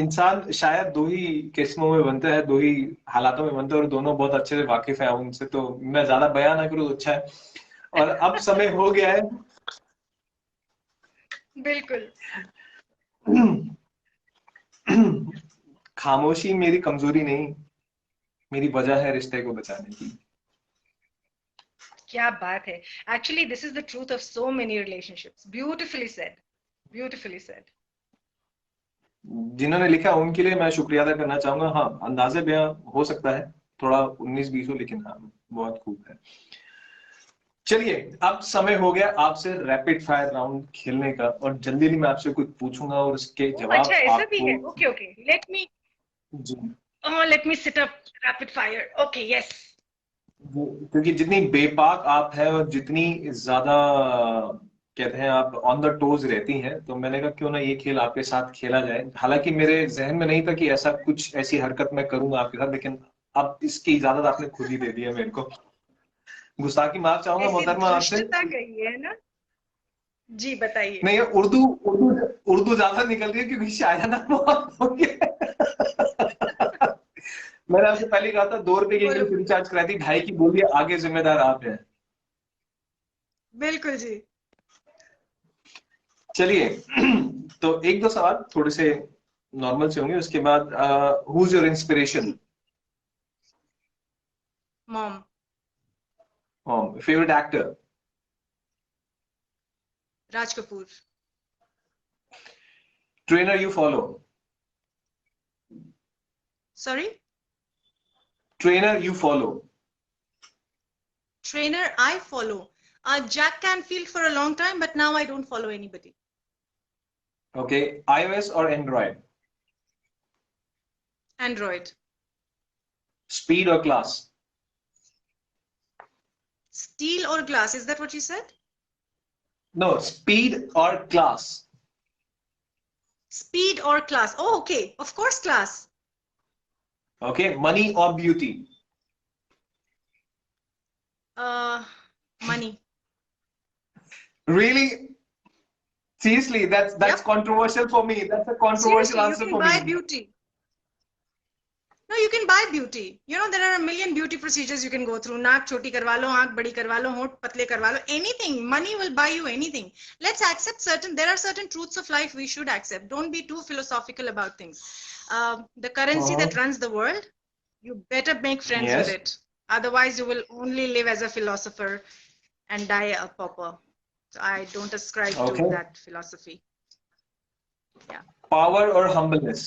इंसान शायद दो ही किस्मों में बनता है, दो ही हालातों में बनता है, और दोनों बहुत अच्छे से वाकिफ है उनसे, तो मैं ज्यादा बयान ना करूँ तो अच्छा है। और अब समय हो गया है। बिल्कुल। खामोशी मेरी कमजोरी नहीं, मेरी वजह है रिश्ते को बचाने की। क्या बात है। Actually this is the truth of so many relationships. Beautifully said, beautifully said. जिन्होंने लिखा उनके लिए मैं शुक्रिया अदा करना चाहूंगा। हाँ, अंदाजे बयां हो सकता है थोड़ा 19-20 हो, लेकिन हाँ बहुत खूब है। चलिए, अब समय हो गया आपसे रैपिड फायर राउंड खेलने का, और जल्दी जल्दी मैं आपसे कुछ पूछूंगा और उसके ओ अच्छा, जवाब ऐसा भी आपको। है? ओके ओके, जी, let me sit up rapid fire. Okay, yes. क्योंकि जितनी बेपाक आप है और जितनी ज्यादा कहते हैं आप ऑन द टोज रहती हैं, तो मैंने कहा क्यों ना ये खेल आपके साथ खेला जाए। हालांकि मेरे जहन में नहीं था कि ऐसा कुछ ऐसी हरकत मैं करूंगा आपके साथ, लेकिन अब इसकी इजाजत आपने खुद ही दे दी है मेरे को। गुस्ताखी माफ चाहूंगा ऐसी मोहतरमा आपसे। धृष्टता गई है ना। जी बताइए। नहीं, उर्दू उर्दू उर्दू ज्यादा निकल रही है क्योंकि शायराना बहुत हो गया है। मैंने आपसे पहले कहा था 2 रुपए की बोलो इंग्लिश बोलो। रिचार्ज कराई थी, 2.5 की बोलिए, आगे जिम्मेदार आप हैं। बिल्कुल जी। चलिए, तो एक दो सवाल थोड़े से नॉर्मल से होंगे, उसके बाद who is your inspiration? Mom. Favourite actor? Raj Kapoor. Trainer you follow? Sorry? Trainer you follow? Trainer I follow. Jack Canfield for a long time, but now I don't follow anybody. Okay, iOS और Android? Android. Speed और class? Steel or glass? Is that what you said? No, speed और class. Speed or class? Oh, okay. Of course, class. Okay, money और beauty? Uh, Money. Really? Seriously, that's Yep. controversial for me. That's a controversial Seriously, you answer can for me. buy beauty. No, you can buy beauty. You know, there are a million beauty procedures you can go through. Naak choti karwa lo, aankh badi karwa lo, hont patle karwa lo. Anything. Money will buy you anything. Let's accept there are certain truths of life we should accept. Don't be too philosophical about things. The currency that runs the world, you better make friends with Yes. it. Otherwise, you will only live as a philosopher and die a pauper. So I don't ascribe to Okay. that philosophy. Yeah. Power or humbleness?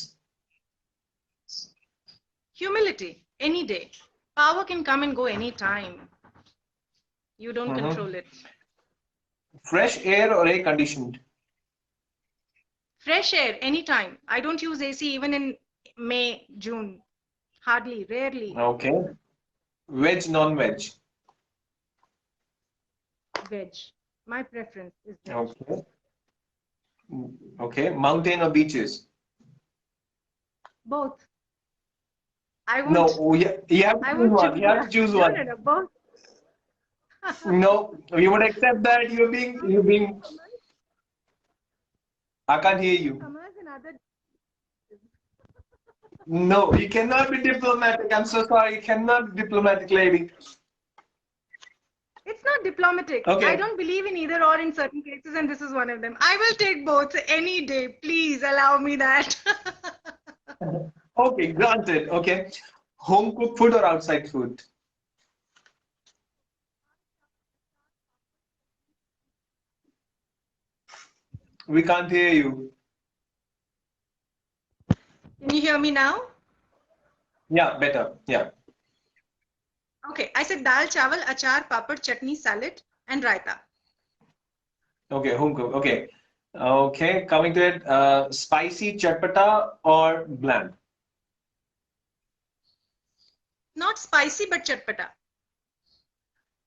Humility, any day. Power can come and go anytime. You don't control it. Fresh air or air conditioned? Fresh air, anytime. I don't use AC even in May, June. Hardly, rarely. Okay. Veg, non-veg? Veg. My preference is veg. Okay. Okay. Mountain or beaches? Both. I No, won't. you have to I choose won't one. choose You have to one. choose No, one. no, no. Both. No, you would accept that you're being. I can't hear you. Summers and other. No, you cannot be diplomatic. I'm so sorry. You cannot be diplomatic, lady. It's not diplomatic. Okay. I don't believe in either or in certain cases, and this is one of them. I will take both any day. Please allow me that. Okay, granted. Okay. Home cooked food or outside food? We can't hear you. Can you hear me now? Yeah, better. Yeah. Okay, I said dal, chawal, achar, papad, chutney, salad, and raita. Okay, home cooked. Okay. Okay, coming to it, spicy, chatpata or bland? Not spicy, but chatpata.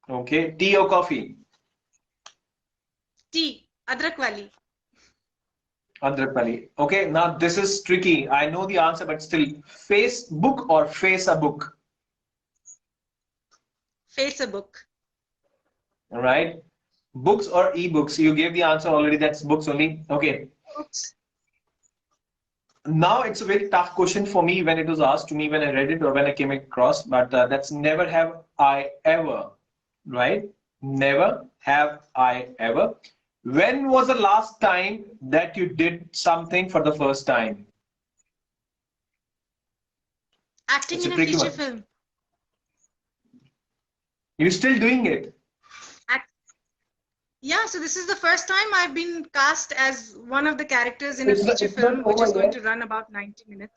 Okay, tea or coffee? Tea, adrak wali. Adrak wali. Okay, now this is tricky. I know the answer, but still, Facebook or face a book? Face a book. right? Books or ebooks? You gave the answer already. That's books only. Okay. Oops. Now it's a very tough question for me when it was asked to me when I read it or when I came across, but that's never have I ever, right? Never have I ever. When was the last time that you did something for the first time? Acting It's a in a tricky feature one. film. You're still doing it. Act Yeah, so this is the first time I've been cast as one of the characters in a It's not, feature it's not film, which over is going yet. to run about 90 minutes.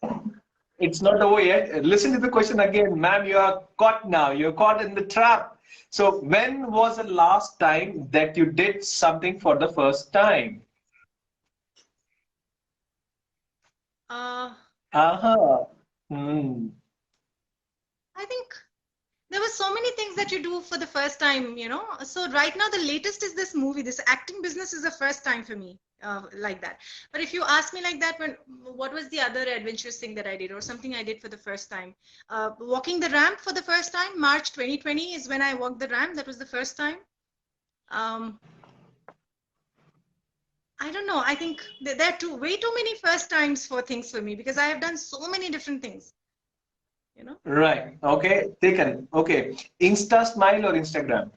It's not over yet. Listen to the question again, ma'am. You are caught now. You're caught in the trap. So, when was the last time that you did something for the first time? Uh, Uh-huh. Hmm. I think there were so many things that you do for the first time, you know. So right now, the latest is this movie. This acting business is the first time for me, like that. But if you ask me like that, when what was the other adventurous thing that I did, or something I did for the first time? Walking the ramp for the first time, March 2020 is when I walked the ramp. That was the first time. Um, I don't know. I think there are way too many first times for things for me because I have done so many different things, you know. Right. Okay. Taken. Okay. Insta Smile or Instagram?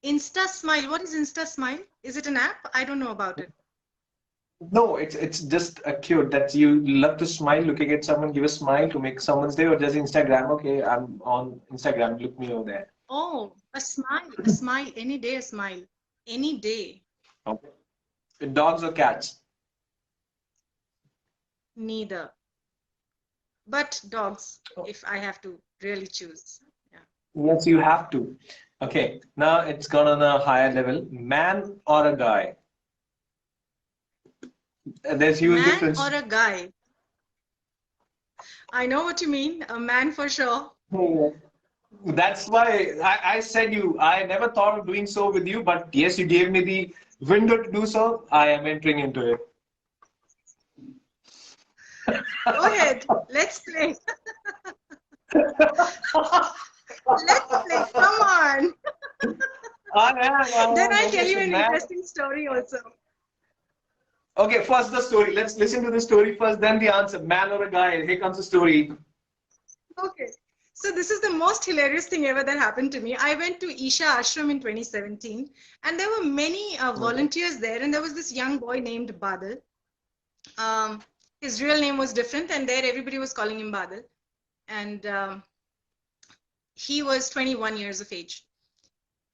Insta Smile. What is Insta Smile? Is it an app? I don't know about it. No, it's just a cute that you love to smile, looking at someone, give a smile to make someone's day, or just Instagram. Okay, I'm on Instagram. Look me over there. Oh, a smile, any day, a smile, any day. Okay. Dogs or cats? Neither, but dogs, if I have to really choose. Yeah. Yes, you have to. Okay, now it's gone on a higher level. Man or a guy? There's huge Man or difference. a guy? I know what you mean. A man for sure. Yeah. That's why I said you. I never thought of doing so with you, but yes, you gave me the window to do so. I am entering into it. Go ahead. Let's play. Let's play. Come on. Then I'll Okay, tell you so an man. interesting story also. Okay, first the story. Let's listen to the story first, then the answer. Man or a guy? Here comes the story. Okay. So this is the most hilarious thing ever that happened to me. I went to Isha Ashram in 2017, and there were many volunteers there, and there was this young boy named Badal. Um, his real name was different, and there everybody was calling him Badal. And he was 21 years of age.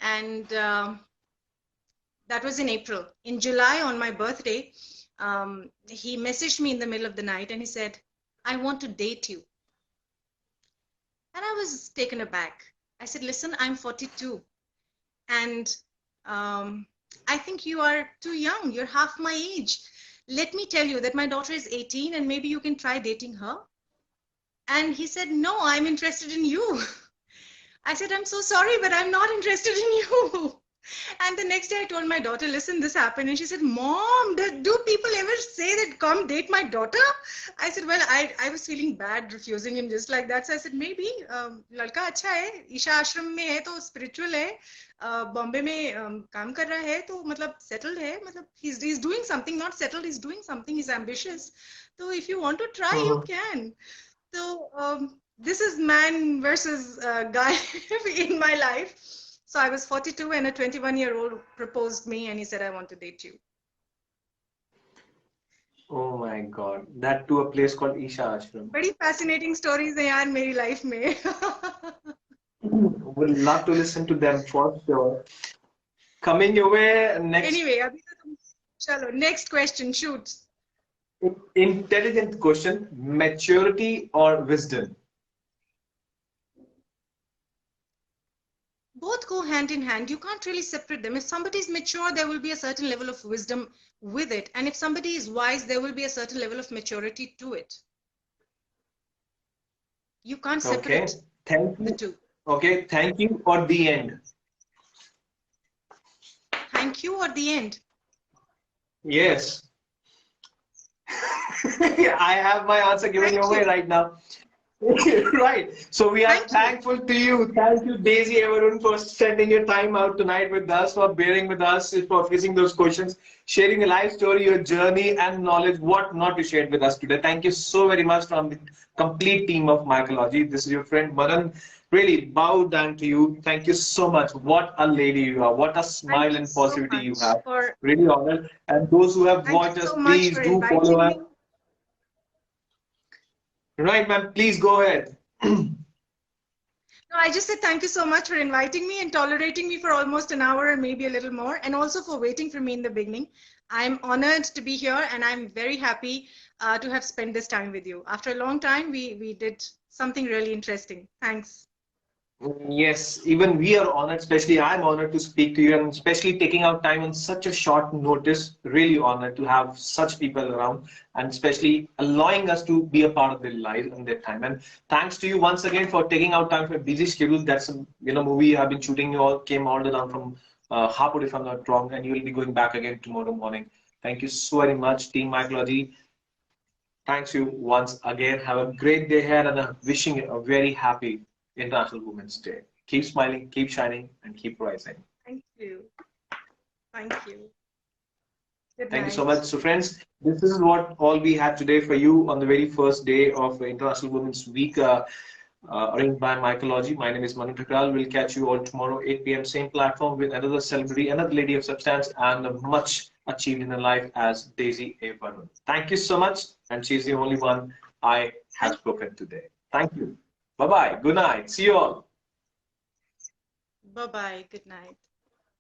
And that was in April. In July, on my birthday, he messaged me in the middle of the night, and he said, "I want to date you." And I was taken aback. I said, "Listen, I'm 42, and I think you are too young. You're half my age. Let me tell you that my daughter is 18, and maybe you can try dating her." And he said, "No, I'm interested in you." I said, "I'm so sorry, but I'm not interested in you." And the next day I told my daughter, "Listen, this happened." And she said, "Mom, do people ever say that, come date my daughter?" I said, "Well, I was feeling bad refusing him just like that." So I said, "Maybe, ladka acha hai, Isha Ashram mein hai, to spiritual hai, Bombay mein kaam kar raha hai, to matlab settled hai, matlab he's doing something, not settled, he's doing something, he's ambitious. So if you want to try, you Mhm. can." So this is man versus guy in my life. So I was 42 and a 21-year-old proposed me and he said, "I want to date you." Oh my God, that to a place called Isha Ashram. बड़ी fascinating stories हैं यार मेरी life में. Would love to listen to them for sure. Coming your way, next Anyway, अभी तो तुम चलो next question, shoot. intelligent question: maturity or wisdom? Both go hand in hand. You can't really separate them. If somebody is mature, there will be a certain level of wisdom with it. And if somebody is wise, there will be a certain level of maturity to it. You can't Okay, separate thank the you. two. Okay, thank you for the end. Thank you or the end. Yes. I have my answer given Thank your way you. right now. Right. So we are Thank you. thankful to you. Thank you, Daisy Varun, for spending your time out tonight with us, for bearing with us, for facing those questions, sharing a life story, your journey and knowledge, what not to share with us today. Thank you so very much from the complete team of Micology. This is your friend Manan. Really bow down to you. Thank you so much. What a lady you are. What a Thank smile you and so positivity you much have. for Really honored. And those who have thank you watched us, so much please for do follow inviting us. me. Right, ma'am. Please go ahead. No, I just said thank you so much for inviting me and tolerating me for almost an hour and maybe a little more, and also for waiting for me in the beginning. I'm honored to be here, and I'm very happy to have spent this time with you. After a long time, we did something really interesting. Thanks. Yes, even we are honored, especially I'm honored to speak to you, and especially taking out time on such a short notice. Really honored to have such people around, and especially allowing us to be a part of their lives and their time. And thanks to you once again for taking out time for a busy schedule. That's a movie I've been shooting. You all came all the down from Hapur, if I'm not wrong, and you will be going back again tomorrow morning. Thank you so very much, Team Micology. Thanks you once again. Have a great day ahead, and I'm wishing you a very happy International Women's Day. Keep smiling, keep shining, and keep rising. Thank you. Thank you. Good Thank you so night. much. So, friends, this is what all we had today for you on the very first day of International Women's Week, arranged by Micology. My name is Mannan Thakral. We'll catch you all tomorrow, 8 p.m., same platform with another celebrity, another lady of substance, and much achieved in her life as Daisy A. Varun. Thank you so much, and she's the only one I have Thank spoken today. Thank you. Bye bye. Good night. See you all. Bye bye. Good night.